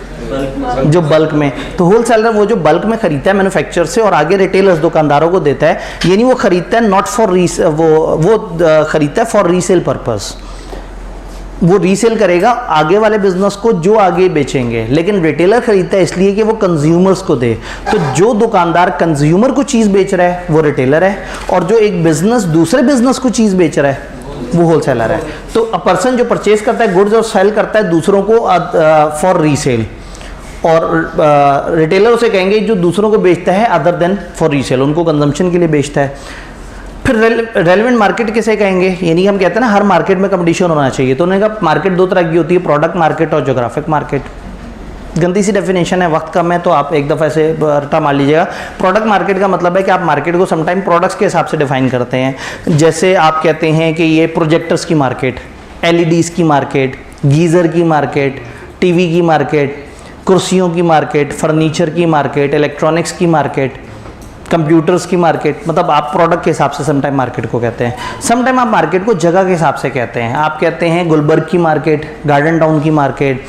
जो बल्क में। तो होलसेलर वो जो बल्क में खरीदता है मैन्युफैक्चरर से, और आगे रिटेलर्स दुकानदारों को देता है, यानी वो खरीदता है नॉट फॉर वो खरीदता है फॉर रीसेल पर्पस, वो रीसेल करेगा आगे वाले बिजनेस को जो आगे बेचेंगे, लेकिन रिटेलर खरीदता है इसलिए कि वो कंज्यूमर्स को दे। तो जो दुकानदार कंज्यूमर को चीज़ बेच रहा है वो रिटेलर है, और जो एक बिजनेस दूसरे बिजनेस को चीज़ बेच रहा है वो होलसेलर है। तो अ पर्सन जो परचेज करता है गुड्स और सेल करता है दूसरों को फॉर रीसेल, और रिटेलर उसे कहेंगे जो दूसरों को बेचता है अदर देन फॉर रीसेल, उनको कंजम्पशन के लिए बेचता है। फिर रेलेवेंट मार्केट किसे कहेंगे? यानी हम कहते हैं ना हर मार्केट में कंपटीशन होना चाहिए। तो उन्होंने कहा मार्केट 2 तरह की होती है, प्रोडक्ट मार्केट और जोग्राफिक मार्केट। गंदी सी डेफिनेशन है, वक्त कम है तो आप एक दफ़ा ऐसे रटा मार लीजिएगा। प्रोडक्ट मार्केट का मतलब है कि आप मार्केट को समटाइम प्रोडक्ट्स के हिसाब से डिफाइन करते हैं। जैसे आप कहते हैं कि ये प्रोजेक्टर्स की मार्केट, LEDs की मार्केट, गीज़र की मार्केट, TV की मार्केट, कुर्सियों की मार्केट, फर्नीचर की मार्केट, इलेक्ट्रॉनिक्स की मार्केट, कंप्यूटर्स की मार्केट। मतलब आप प्रोडक्ट के हिसाब से समटाइम मार्केट को कहते हैं, समटाइम आप मार्केट को जगह के हिसाब से कहते हैं। आप कहते हैं गुलबर्ग की मार्केट, गार्डन टाउन की मार्केट,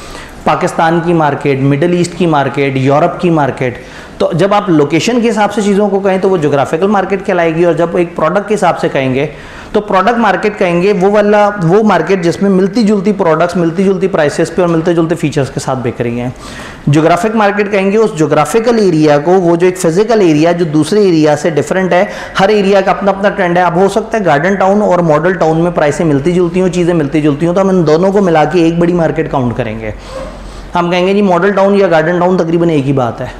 पाकिस्तान की मार्केट, मिडल ईस्ट की मार्केट, यूरोप की मार्केट। तो जब आप लोकेशन के हिसाब से चीज़ों को कहें तो वो जोग्राफिकल मार्केट कहलाएगी, और जब एक प्रोडक्ट के हिसाब से कहेंगे तो प्रोडक्ट मार्केट कहेंगे वो मार्केट जिसमें मिलती जुलती प्रोडक्ट्स मिलती जुलती प्राइसेस पे और मिलते जुलते फीचर्स के साथ बिक रही हैं। जोग्राफिक मार्केट कहेंगे उस जोग्राफिकल एरिया को, वो जो एक फिजिकल एरिया जो दूसरे एरिया से डिफरेंट है, हर एरिया का अपना अपना ट्रेंड है। अब हो सकता है गार्डन टाउन और मॉडल टाउन में प्राइसें मिलती जुलती हों, चीज़ें मिलती जुलती हों, तो हम इन दोनों को मिला के एक बड़ी मार्केट काउंट करेंगे। हम कहेंगे जी मॉडल टाउन या गार्डन टाउन तकरीबन एक ही बात है,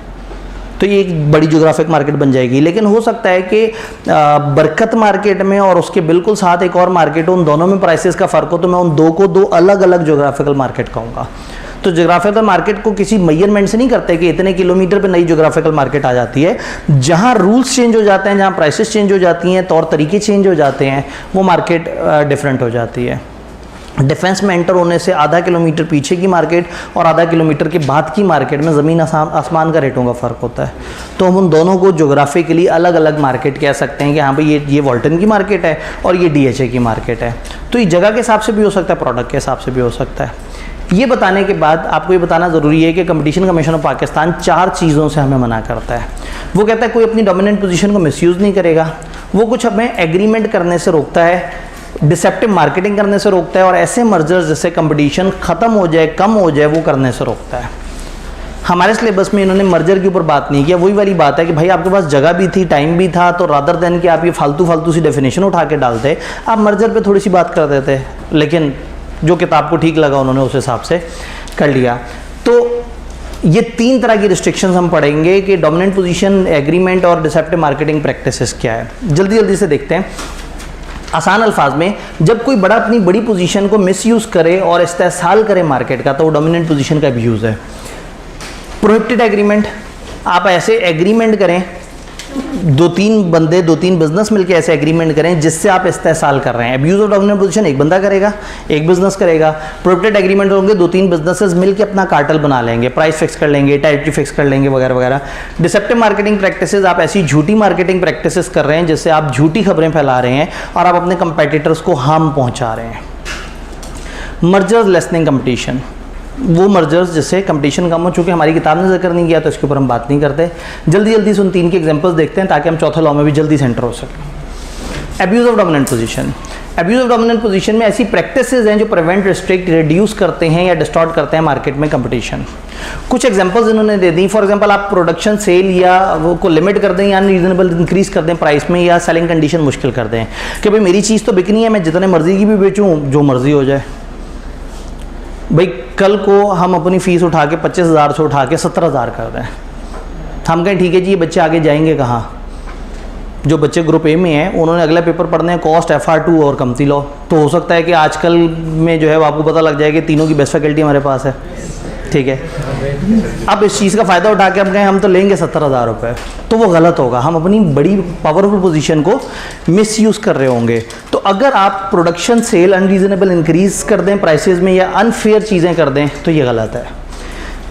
तो ये एक बड़ी जोग्राफिक मार्केट बन जाएगी। लेकिन हो सकता है कि बरकत मार्केट में और उसके बिल्कुल साथ एक और मार्केट हो, उन दोनों में प्राइसेस का फ़र्क हो, तो मैं उन दो को 2 अलग अलग जोग्राफिकल मार्केट कहूँगा। तो जोग्राफिकल मार्केट को किसी मेजरमेंट से नहीं करते कि इतने किलोमीटर पे नई जोग्राफिकल मार्केट आ जाती है। जहां रूल्स चेंज हो जाते हैं, जहां प्राइसेस चेंज हो जाती हैं, तौर तरीके चेंज हो जाते हैं, वो मार्केट डिफरेंट हो जाती है। डिफेंस में एंटर होने से आधा किलोमीटर पीछे की मार्केट और आधा किलोमीटर के बाद की मार्केट में ज़मीन आसमान का रेटों का फ़र्क होता है। तो हम उन दोनों को जोग्राफिकली अलग अलग मार्केट कह सकते हैं कि हाँ भाई ये वॉल्टन की मार्केट है और ये DHA की मार्केट है। तो ये जगह के हिसाब से भी हो सकता है, प्रोडक्ट के हिसाब से भी हो सकता है। ये बताने के बाद आपको ये बताना ज़रूरी है कि कंपटीशन कमीशन ऑफ पाकिस्तान 4 चीज़ों से हमें मना करता है। वो कहता है कोई अपनी डोमिनेंट पोजीशन को मिसयूज़ नहीं करेगा, वो कुछ हमें एग्रीमेंट करने से रोकता है, डिसेप्टिव मार्केटिंग करने से रोकता है, और ऐसे मर्जर्स जिससे कंपटीशन ख़त्म हो जाए, कम हो जाए, वो करने से रोकता है। हमारे सिलेबस में इन्होंने मर्जर के ऊपर बात नहीं किया। वही वाली बात है कि भाई आपके पास जगह भी थी, टाइम भी था, तो रादर देन कि आप ये फालतू सी डेफिनेशन उठा के डालते, आप मर्जर पे थोड़ी सी बात कर देते, लेकिन जो किताब को ठीक लगा उन्होंने उस हिसाब से कर लिया। तो ये 3 तरह की रिस्ट्रिक्शंस हम पढ़ेंगे कि डोमिनेंट पोजीशन, एग्रीमेंट और डिसेप्टिव मार्केटिंग प्रैक्टिसेस क्या है। जल्दी से देखते हैं। आसान अल्फाज में, जब कोई बड़ा अपनी बड़ी पोजीशन को मिसयूज़ करे और इस्तेहसाल करे मार्केट का, तो वो डोमिनेंट पोजीशन का अब्यूज़ है। प्रोहिबिटेड एग्रीमेंट, आप ऐसे एग्रीमेंट करें, 2-3 बंदे, 2-3 बिजनेस मिलकर ऐसे एग्रीमेंट करें जिससे आप इस्तेहसाल कर रहे हैं। अब्यूज़ ऑफ डोमिनेंट पोजीशन एक बंदा करेगा, एक बिजनेस करेगा। प्रोहिबिटेड एग्रीमेंट होंगे, 2-3 बिजनेसेस मिलकर अपना कार्टेल बना लेंगे, प्राइस फिक्स कर लेंगे, टेरिटरी फिक्स कर लेंगे, वगैरह वगैरह। डिसेप्टिव मार्केटिंग प्रैक्टिसेस, आप ऐसी झूठी मार्केटिंग प्रैक्टिसेस कर रहे हैं जिससे आप झूठी खबरें फैला रहे हैं और आप अपने कंपेटिटर्स को हार्म पहुंचा रहे हैं। मर्जर्स लेसनिंग कंपटीशन, वो मर्जर्स जिससे कंपटीशन कम हो। चूँकि हमारी किताब ने जिक्र नहीं किया तो इसके ऊपर हम बात नहीं करते। जल्दी से उन 3 के एग्जांपल्स देखते हैं ताकि हम चौथे लॉ में भी जल्दी से एंटर हो सकें। Abuse of dominant position, abuse of dominant position में ऐसी प्रैक्टिसेस हैं जो प्रिवेंट, रिस्ट्रिक्ट, रिड्यूस करते हैं या डिस्टॉर्ट करते हैं मार्केट में कंपटीशन। कुछ एग्जांपल्स इन्होंने दे दी। फॉर एग्जांपल, आप प्रोडक्शन सेल या वो को लिमिट कर दें या अनरीजनेबल इंक्रीज कर दें प्राइस में, या सेलिंग कंडीशन मुश्किल कर दें कि भाई मेरी चीज़ तो बिकनी है, मैं जितने मर्जी की भी बेचूँ, जो मर्जी हो जाए। भाई कल को हम अपनी फ़ीस उठा के 25,000 से उठा के 17,000 कर दें, हम कहें ठीक है जी, ये बच्चे आगे जाएंगे कहाँ? जो बच्चे ग्रुप ए में हैं उन्होंने अगला पेपर पढ़ने हैं कॉस्ट, FR2 और कमती लॉ। तो हो सकता है कि आजकल में जो है आपको पता लग जाए कि तीनों की बेस्ट फैकल्टी हमारे पास है, ठीक है। अब इस चीज़ का फ़ायदा उठा के हम कहें हम तो लेंगे 17,000 रुपये, तो वो गलत होगा। हम अपनी बड़ी पावरफुल पोजीशन को मिसयूज़ कर रहे होंगे। तो अगर आप प्रोडक्शन सेल अनरीजनेबल इंक्रीज कर दें प्राइसेस में या अनफेयर चीज़ें कर दें तो ये गलत है।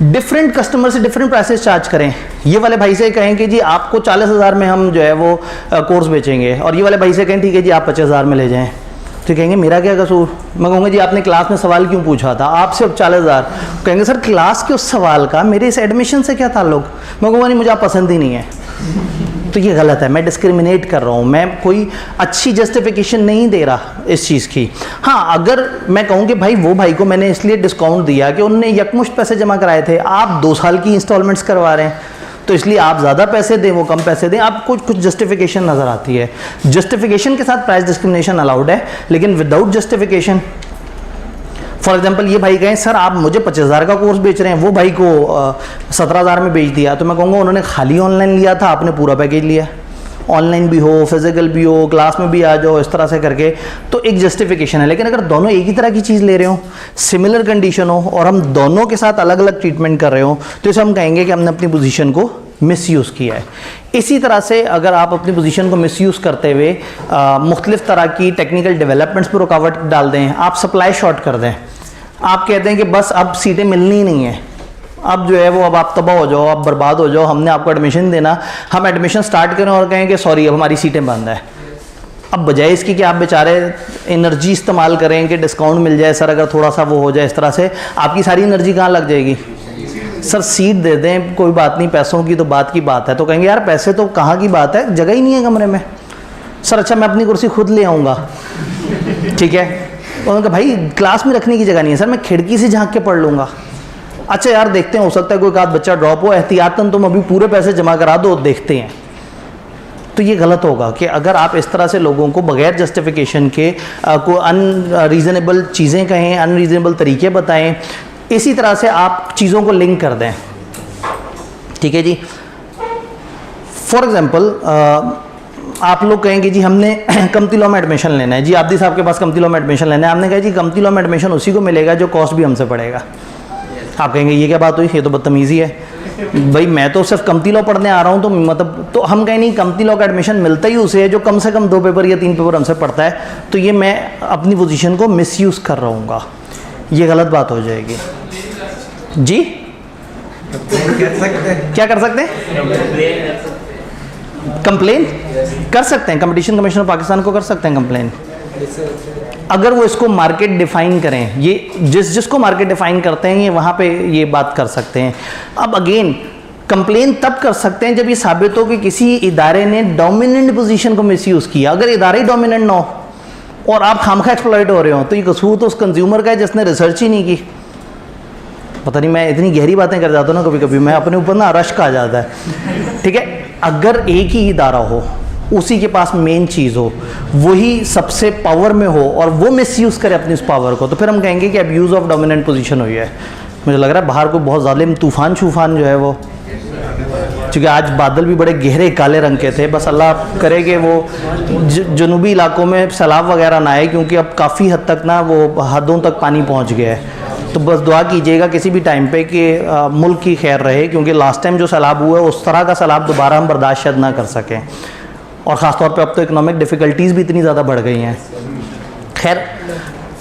डिफरेंट कस्टमर से डिफरेंट प्राइसेस चार्ज करें। ये वाले भाई से कहें कि जी आपको 40,000 में हम जो है वो कोर्स बेचेंगे, और ये वाले भाई से कहें ठीक है जी आप 50,000 में ले जाएँ, तो कहेंगे मेरा क्या कसूर? मैं कहूँगा जी आपने क्लास में सवाल क्यों पूछा था, आपसे अब 40,000। कहेंगे सर क्लास के उस सवाल का मेरे इस एडमिशन से क्या ताल्लुक? मैं कहूँगा नहीं मुझे आप पसंद ही नहीं है। तो ये गलत है, मैं डिस्क्रिमिनेट कर रहा हूँ, मैं कोई अच्छी जस्टिफिकेशन नहीं दे रहा इस चीज़ की। हाँ, अगर मैं कहूँ कि भाई वो भाई को मैंने इसलिए डिस्काउंट दिया कि उनने यकमुश्त पैसे जमा कराए थे, आप 2 साल की इंस्टॉलमेंट्स करवा रहे हैं, तो इसलिए आप ज़्यादा पैसे दें वो कम पैसे दें, आपको कुछ जस्टिफिकेशन नज़र आती है। जस्टिफिकेशन के साथ प्राइस डिस्क्रिमिनेशन अलाउड है, लेकिन विदाउट जस्टिफिकेशन। फॉर एग्जांपल, ये भाई कहें सर आप मुझे 50,000 का कोर्स बेच रहे हैं, वो भाई को 17,000 में बेच दिया, तो मैं कहूँगा उन्होंने खाली ऑनलाइन लिया था, आपने पूरा पैकेज लिया, ऑनलाइन भी हो, फिजिकल भी हो, क्लास में भी आ जाओ, इस तरह से करके, तो एक जस्टिफिकेशन है। लेकिन अगर दोनों एक ही तरह की चीज़ ले रहे हो, सिमिलर कंडीशन हो, और हम दोनों के साथ अलग अलग ट्रीटमेंट कर रहे हो, तो इसे हम कहेंगे कि हमने अपनी पोजीशन को मिसयूज़ किया है। इसी तरह से अगर आप अपनी पोजीशन को मिसयूज़ करते हुए मुख्तलिफ तरह की टेक्निकल डेवलपमेंट्स पर रुकावट डाल दें, आप सप्लाई शॉर्ट कर दें, आप कहते हैं कि बस अब सीटें मिलनी ही नहीं है, अब जो है वो अब आप तबाह हो जाओ, आप बर्बाद हो जाओ, हमने आपको एडमिशन देना, हम एडमिशन स्टार्ट करें और कहें कि सॉरी अब हमारी सीटें बंद है। अब बजाय इसकी कि आप बेचारे एनर्जी इस्तेमाल करें कि डिस्काउंट मिल जाए सर, अगर थोड़ा सा वो हो जाए, इस तरह से आपकी सारी एनर्जी कहाँ लग जाएगी? सर सीट दे दें, कोई बात नहीं, पैसों की तो बात की बात है। तो कहेंगे यार पैसे तो कहाँ की बात है, जगह ही नहीं है कमरे में। सर अच्छा मैं अपनी कुर्सी खुद ले आऊँगा, ठीक है। उन्होंने कहा भाई क्लास में रखने की जगह नहीं है सर, मैं खिड़की से झांक के पढ़ लूँगा। अच्छा यार देखते हैं, हो सकता है कोई आध बच्चा ड्रॉप हो, एहतियातन तुम अभी पूरे पैसे जमा करा दो, देखते हैं। तो ये गलत होगा कि अगर आप इस तरह से लोगों को बगैर जस्टिफिकेशन के को अनरीजनेबल चीज़ें कहें, अनरीजनेबल तरीके बताएं, इसी तरह से आप चीज़ों को लिंक कर दें, ठीक है जी। फॉर एग्जांपल आप लोग कहेंगे जी हमने कमती लॉ में एडमिशन लेना है, जी आब्दी साहब के पास कमती लॉ में एडमिशन लेना है, आपने कहा जी कमती लॉ में एडमिशन उसी को मिलेगा जो कॉस्ट भी हमसे पड़ेगा। आप कहेंगे ये क्या बात हुई, ये तो बदतमीज़ी है। भाई मैं तो सिर्फ कमती लॉ पढ़ने आ रहा हूँ, तो मतलब तो हम कहें नहीं, कमती लॉ का एडमिशन मिलता ही उसे है जो कम से कम 2 पेपर या 3 पेपर हमसे पढ़ता है, तो ये मैं अपनी पोजीशन को मिसयूज़ कर रहा हूँगा, ये गलत बात हो जाएगी। जी क्या कर सकते हैं? कंप्लेन कर सकते हैं, कंपटीशन कमीशन ऑफ पाकिस्तान को कर सकते हैं कंप्लेन, अगर वो इसको मार्केट डिफाइन करें। ये जिसको मार्केट डिफाइन करते हैं ये वहाँ पे ये बात कर सकते हैं। अब अगेन कंप्लेन तब कर सकते हैं जब ये साबित हो कि किसी इदारे ने डोमिनेंट पोजीशन को मिसयूज़ किया। अगर इदारा ही डोमिनेंट ना हो और आप खामखा एक्सप्लॉइट हो रहे हो, तो ये कसूर तो उस कंज्यूमर का है जिसने रिसर्च ही नहीं की। पता नहीं मैं इतनी गहरी बातें कर जाता हूँ ना कभी कभी, मैं अपने ऊपर ना रश्क आ जाता है। ठीक है, अगर एक ही इदारा हो, उसी के पास मेन चीज़ हो, वही सबसे पावर में हो और वो मिसयूज़ करे अपनी उस पावर को, तो फिर हम कहेंगे कि अब्यूज़ ऑफ डोमिनेंट पोजीशन हुई है। मुझे लग रहा है बाहर को बहुत ज़ालिम तूफ़ान शूफान जो है वो, क्योंकि आज बादल भी बड़े गहरे काले रंग के थे, बस अल्लाह करे कि वो जनूबी इलाकों में सैलाब वगैरह ना आए, क्योंकि अब काफ़ी हद तक ना वो हदों तक पानी पहुँच गया है। तो बस दुआ कीजिएगा किसी भी टाइम पे कि मुल्क की खैर रहे, क्योंकि लास्ट टाइम जो सैलाब हुआ है उस तरह का सैलाब दोबारा हम बर्दाश्त शायद ना कर सकें, और ख़ासतौर पे अब तो इकोनॉमिक डिफ़िकल्टीज़ भी इतनी ज़्यादा बढ़ गई हैं। खैर,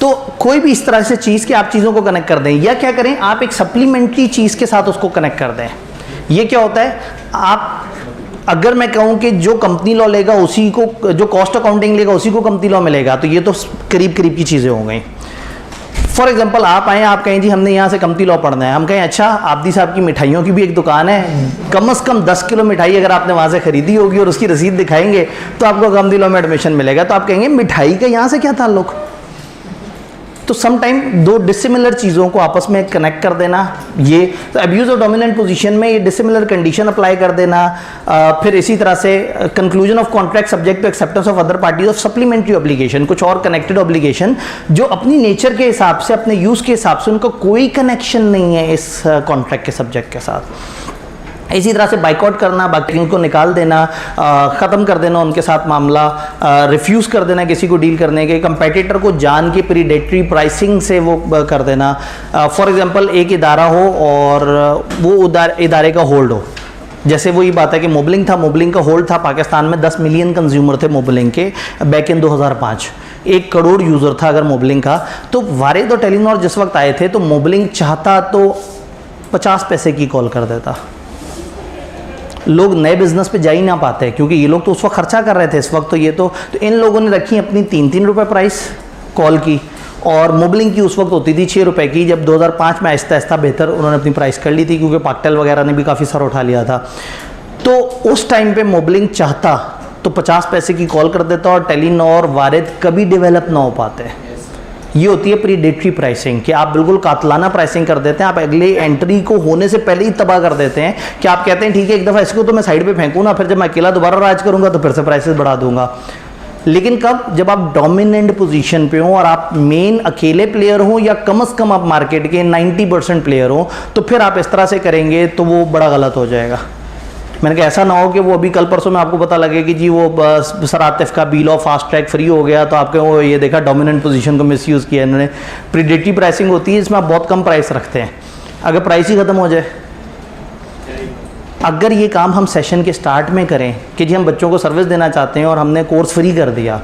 तो कोई भी इस तरह से चीज़ कि आप चीज़ों को कनेक्ट कर दें, या क्या करें आप एक सप्लीमेंट्री चीज़ के साथ उसको कनेक्ट कर दें। ये क्या होता है, आप अगर मैं कहूँ कि जो कंपनी लॉ लेगा उसी को, जो कॉस्ट अकाउंटिंग लेगा उसी को कंपनी लॉ मिलेगा, तो ये तो करीब करीब की चीज़ें हो गई। फॉर एग्जाम्पल आप आएँ, आप कहें जी हमने यहाँ से कंपनी लॉ पढ़ना है, हम कहें अच्छा आबदी साहब की मिठाइयों की भी एक दुकान है, कम से कम 10 किलो मिठाई अगर आपने वहाँ से खरीदी होगी और उसकी रसीद दिखाएंगे तो आपको कंपनी लॉ में एडमिशन मिलेगा। तो आप कहेंगे मिठाई का यहाँ से क्या ताल्लुक। तो सम टाइम दो डिसिमिलर चीज़ों को आपस में कनेक्ट कर देना, ये तो अब्यूज़ ऑफ डोमिनेंट पोजीशन में ये डिसिमिलर कंडीशन अप्लाई कर देना। फिर इसी तरह से conclusion of contract subject to acceptance of other parties of supplementary obligation, कुछ और कनेक्टेड ऑब्लिगेशन जो अपनी नेचर के हिसाब से, अपने यूज़ के हिसाब से उनका कोई कनेक्शन नहीं है इस कॉन्ट्रैक्ट के सब्जेक्ट के साथ। इसी तरह से बाइकआउट करना, बाकियों को निकाल देना, ख़त्म कर देना उनके साथ मामला, रिफ्यूज़ कर देना किसी को डील करने के, कंपेटिटर को जान के प्रीडेटरी प्राइसिंग से वो कर देना। फॉर एग्जांपल एक इदारा हो और वो इदारे का होल्ड हो, जैसे वही बात है कि मोबलिंग था, मोबलिंग का होल्ड था पाकिस्तान में, 10 मिलियन कंज्यूमर थे मोबलिंग के बैक इन 2005, 1 करोड़ यूज़र था अगर मोबलिंग का। तो वारिद और टेलीनॉर जिस वक्त आए थे तो मोबलिंग चाहता तो 50 पैसे की कॉल कर देता। लोग नए बिजनेस पे जा ही ना पाते, क्योंकि ये लोग तो उस वक्त खर्चा कर रहे थे, इस वक्त तो ये तो इन लोगों ने रखी अपनी 3-3 रुपये प्राइस कॉल की, और मोबलिंग की उस वक्त होती थी 6 रुपये की। जब 2005 में आहिस्ता आहिस्ता बेहतर उन्होंने अपनी प्राइस कर ली थी, क्योंकि पाकटेल वगैरह ने भी काफ़ी सर उठा लिया था। तो उस टाइम पे मोबलिंग चाहता तो 50 पैसे की कॉल कर देता, और टेलीनॉर वारिद कभी डेवलप ना हो पाते। ये होती है प्रीडेटरी प्राइसिंग, कि आप बिल्कुल कातलाना प्राइसिंग कर देते हैं, आप अगले एंट्री को होने से पहले ही तबाह कर देते हैं, कि आप कहते हैं ठीक है एक दफ़ा इसको तो मैं साइड पे फेंकूँ ना, फिर जब मैं अकेला दोबारा राज करूँगा तो फिर से प्राइसेस बढ़ा दूंगा। लेकिन कब, जब आप डोमिनेंट पोजीशन पे हो और आप मेन अकेले प्लेयर हो, या कम से कम आप मार्केट के 90% प्लेयर हो, तो फिर आप इस तरह से करेंगे तो वो बड़ा गलत हो जाएगा। मैंने कहा ऐसा ना हो कि वो अभी कल परसों में आपको पता लगे कि जी वो सर आतिफ का B law fast track free हो गया, तो आपके वो ये देखा डोमिनेंट पोजीशन को मिसयूज़ किया इन्होंने। प्रीडेटरी प्राइसिंग होती है, इसमें आप बहुत कम प्राइस रखते हैं, अगर प्राइस ही ख़त्म हो जाए। अगर ये काम हम सेशन के स्टार्ट में करें कि जी हम बच्चों को सर्विस देना चाहते हैं और हमने कोर्स फ्री कर दिया,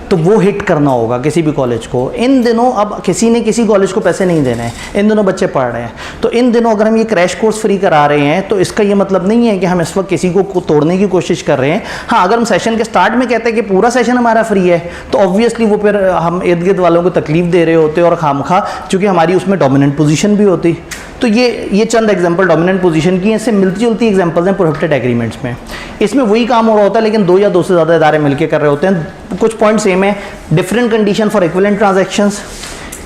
तो वो हिट करना होगा किसी भी कॉलेज को। इन दिनों अब किसी ने किसी कॉलेज को पैसे नहीं देने हैं, इन दिनों बच्चे पढ़ रहे हैं, तो इन दिनों अगर हम ये क्रैश कोर्स फ्री करा रहे हैं तो इसका ये मतलब नहीं है कि हम इस वक्त किसी को तोड़ने की कोशिश कर रहे हैं। हाँ, अगर हम सेशन के स्टार्ट में कहते हैं कि पूरा सेशन हमारा फ्री है, तो ऑब्वियसली वो फिर हम इर्द गिर्द वालों को तकलीफ दे रहे होते और खामखा, चूँकि हमारी उसमें डोमिनेंट पोजीशन भी होती। तो ये चंद एग्जांपल डोमिनेंट पोजीशन की, इससे मिलती जुलती एग्जांपल्स हैं प्रोहिबिटेड एग्रीमेंट्स में। इसमें वही काम हो रहा होता है, लेकिन 2 या 2 से ज़्यादा इदारे मिलकर कर रहे होते हैं। कुछ पॉइंट सेम है, different condition for equivalent transactions.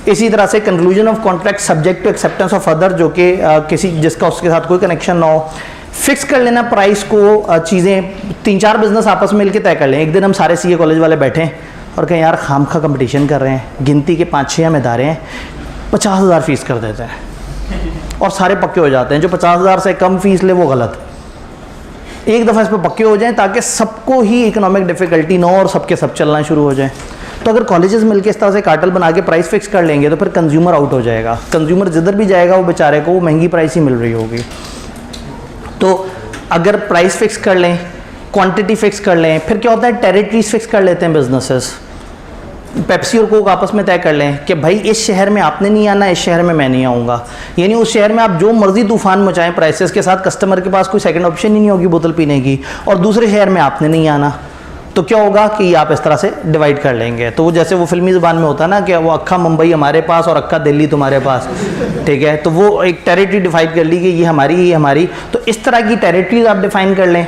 इसी तरह से conclusion of contract subject to acceptance of other, जो कि किसी जिसका उसके साथ कोई कनेक्शन ना हो। फिक्स कर लेना प्राइस को, चीज़ें 3-4 बिजनेस आपस में मिलकर तय कर लें। एक दिन हम सारे सीए कॉलेज वाले बैठें और कहें यार खामखा कंपटीशन कर रहे हैं, गिनती के 5-6 हम इदारे हैं, 50,000 फीस कर देते हैं, और सारे पक्के हो जाते हैं। जो 50,000 से कम फीस ले वो गलत। एक दफ़ा इस पर पक्के हो जाएं ताकि सबको ही इकोनॉमिक डिफ़िकल्टी ना हो और सबके सब चलना शुरू हो जाए। तो अगर कॉलेजेस मिलकर इस तरह से कार्टेल बना के प्राइस फिक्स कर लेंगे तो फिर कंज्यूमर आउट हो जाएगा, कंज्यूमर जिधर भी जाएगा वो बेचारे को वो महंगी प्राइस ही मिल रही होगी। तो अगर प्राइस फिक्स कर लें, क्वांटिटी फिक्स कर लें, फिर क्या होता है टेरिटरीज फिक्स कर लेते हैं बिजनेसेस। पेप्सी और कोक आपस में तय कर लें कि भाई इस शहर में आपने नहीं आना, इस शहर में मैं नहीं आऊँगा, यानी उस शहर में आप जो मर्जी तूफान मचाएं प्राइसेस के साथ, कस्टमर के पास कोई सेकंड ऑप्शन ही नहीं होगी बोतल पीने की, और दूसरे शहर में आपने नहीं आना। तो क्या होगा कि आप इस तरह से डिवाइड कर लेंगे। तो वो जैसे वो फिल्मी ज़बान में होता है ना कि वो अक्खा मुंबई हमारे पास और अक्खा दिल्ली तुम्हारे पास, ठीक है, तो वो एक टेरिटरी डिफाइन कर ली कि ये हमारी, ये हमारी। तो इस तरह की टेरिटरीज आप डिफाइन कर लें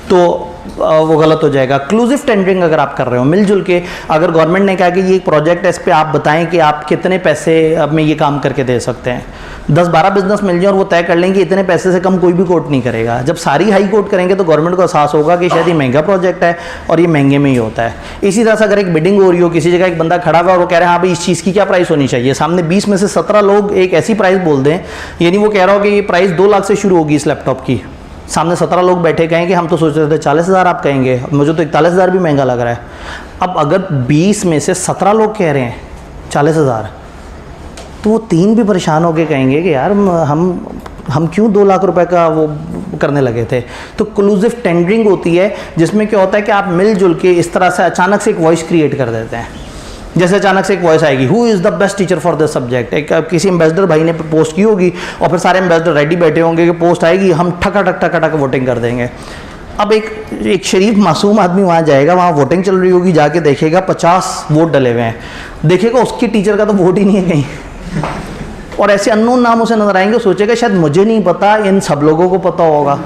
तो वो गलत हो जाएगा। क्लूसिव टेंडरिंग अगर आप कर रहे हो मिलजुल के, अगर गवर्नमेंट ने कहा कि ये एक प्रोजेक्ट है, इस पे आप बताएं कि आप कितने पैसे अब में ये काम करके दे सकते हैं, 10-12 बिजनेस मिल जाए और वो तय कर लेंगे इतने पैसे से कम कोई भी कोट नहीं करेगा। जब सारी हाई कोट करेंगे तो गवर्नमेंट को एहसास होगा कि शायद ये महंगा प्रोजेक्ट है और ये महंगे में ही होता है। इसी तरह से अगर एक बिडिंग हो रही हो, किसी जगह एक बंदा खड़ा हुआ और वो कह रहा है हाँ भाई इस चीज़ की क्या प्राइस होनी चाहिए, सामने 20 में से 17 लोग एक ऐसी प्राइस बोल दें, यानी वो कह रहा हो कि ये प्राइस 2 लाख से शुरू होगी इस लैपटॉप की, सामने 17 लोग बैठे कहें कि हम तो सोच रहे थे 40,000 आप कहेंगे, मुझे तो 41,000 भी महंगा लग रहा है। अब अगर 20 में से 17 लोग कह रहे हैं 40,000, तो वो 3 भी परेशान होकर कहेंगे कि यार हम क्यों 2 लाख रुपए का वो करने लगे थे। तो क्लूसिव टेंडरिंग होती है जिसमें क्या होता है कि आप मिलजुल के इस तरह से अचानक से एक वॉइस क्रिएट कर देते हैं। जैसे अचानक से एक वॉइस आएगी, who is the best teacher for this subject, एक किसी एम्बेसडर भाई ने पोस्ट की होगी और फिर सारे एम्बेसडर रेडी बैठे होंगे कि पोस्ट आएगी, हम ठका वोटिंग कर देंगे। अब एक शरीफ मासूम आदमी वहाँ जाएगा, वहाँ वोटिंग चल रही होगी, जाके देखेगा 50 वोट डले हुए हैं, देखेगा उसकी टीचर का तो वोट ही नहीं है कहीं, और ऐसे अननोन नाम उसे नजर आएंगे, सोचेगा शायद मुझे नहीं पता, इन सब लोगों को पता होगा,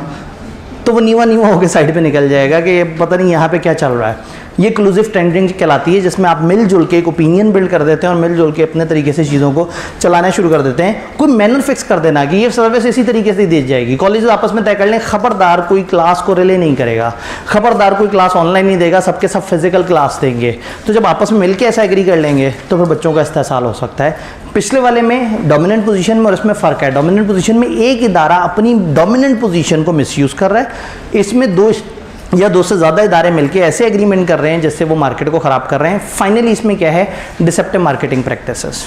तो वो नीवा होकर साइड पे निकल जाएगा कि पता नहीं यहाँ पे क्या चल रहा है। ये क्लूसिव टेंडरिंग कहलाती है, जिसमें आप मिलजुल के एक ओपिनियन बिल्ड कर देते हैं और मिलजुल के अपने तरीके से चीज़ों को चलाना शुरू कर देते हैं। कोई मैनर फिक्स कर देना कि ये सर्विस इसी तरीके से दी जाएगी, कॉलेज आपस में तय कर लें, खबरदार कोई क्लास को रिले नहीं करेगा, खबरदार कोई क्लास ऑनलाइन नहीं देगा, सबके सब फिजिकल क्लास देंगे। तो जब आपस में मिलकर ऐसा एग्री कर लेंगे तो फिर बच्चों का इस्तेसाल हो सकता है। पिछले वाले में डोमिनेंट पोजीशन में और इसमें फ़र्क है। डोमिनेंट पोजीशन में एक इदारा अपनी डोमिनेंट पोजीशन को मिसयूज़ कर रहा है, इसमें 2 या 2 से ज़्यादा इदारे मिलके ऐसे एग्रीमेंट कर रहे हैं जिससे वो मार्केट को ख़राब कर रहे हैं। फाइनली इसमें क्या है, डिसेप्टिव मार्केटिंग प्रैक्टिसेस,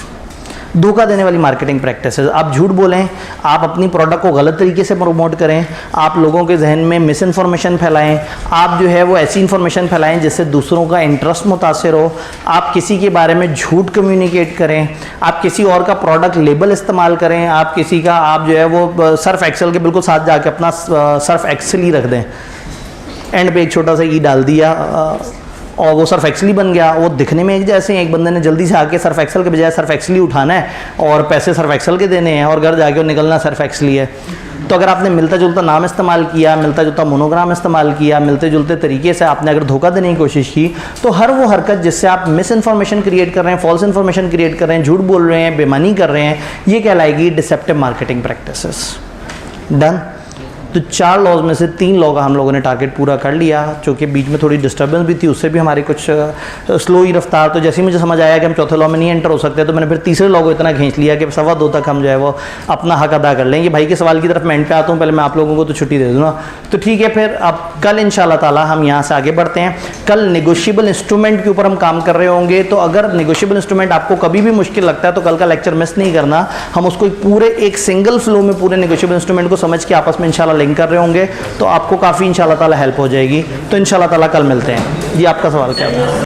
धोखा देने वाली मार्केटिंग प्रैक्टिसेस। आप झूठ बोलें, आप अपनी प्रोडक्ट को गलत तरीके से प्रमोट करें, आप लोगों के जहन में मिस इन्फॉर्मेशन फैलाएं, आप जो है वो ऐसी इन्फॉर्मेशन फैलाएं जिससे दूसरों का इंटरेस्ट मुतासिर हो, आप किसी के बारे में झूठ कम्युनिकेट करें, आप किसी और का प्रोडक्ट लेबल इस्तेमाल करें, आप किसी का आप जो है वो सर्फ एक्सेल के बिल्कुल साथ जाके अपना सर्फ एक्सेल ही रख दें, एंड पे एक छोटा सा ई डाल दिया और वो सर्फ एक्सेल ही बन गया। वो दिखने में एक जैसे एक बंदे ने जल्दी से आके सर्फ एक्सेल के बजाय सर्फ एक्सेल ही उठाना है और पैसे सर्फ एक्सेल के देने हैं और घर जाके और निकलना सर्फ एक्सेल ही है। तो अगर आपने मिलता जुलता नाम इस्तेमाल किया, मिलता जुलता मोनोग्राम इस्तेमाल किया, मिलते जुलते तरीके से आपने अगर धोखा देने की कोशिश की, तो हर वो हरकत जिससे आप मिस इन्फॉर्मेशन क्रिएट कर रहे हैं, फॉल्स इन्फॉर्मेशन क्रिएट कर रहे हैं, झूठ बोल रहे हैं, बेईमानी कर रहे हैं, ये कहलाएगी डिसेप्टिव मार्केटिंग प्रैक्टिसेस। डन। तो 4 लॉज में से 3 लॉ का हम लोगों ने टारगेट पूरा कर लिया, चूँकि बीच में थोड़ी डिस्टर्बेंस भी थी, उससे भी हमारी कुछ स्लो ही रफ्तार। तो जैसे ही मुझे समझ आया कि हम चौथे लॉ में नहीं एंटर हो सकते, तो मैंने फिर तीसरे लॉ को इतना खींच लिया कि 2:15 तक हम जो है वो अपना हक अदा कर लेंगे। भाई के सवाल की तरफ मैं एंड पे आता हूँ, पहले मैं आप लोगों को तो छुट्टी दे दूँ ना। तो ठीक है, फिर अब कल इंशाल्लाह ताला हम यहाँ से आगे बढ़ते हैं। कल नेगोशिएबल इंस्ट्रूमेंट के ऊपर हम काम कर रहे होंगे, तो अगर नेगोशिएबल इंस्ट्रूमेंट आपको कभी भी मुश्किल लगता है तो कल का लेक्चर मिस नहीं करना। हम उसको एक सिंगल फ्लो में पूरे नेगोशिएबल इंस्ट्रूमेंट को समझ के आपस में इंशाल्लाह लिंक कर रहे होंगे, तो आपको काफ़ी इंशाल्लाह ताला हेल्प हो जाएगी। तो इंशाल्लाह ताला कल मिलते हैं। जी, आपका सवाल क्या है?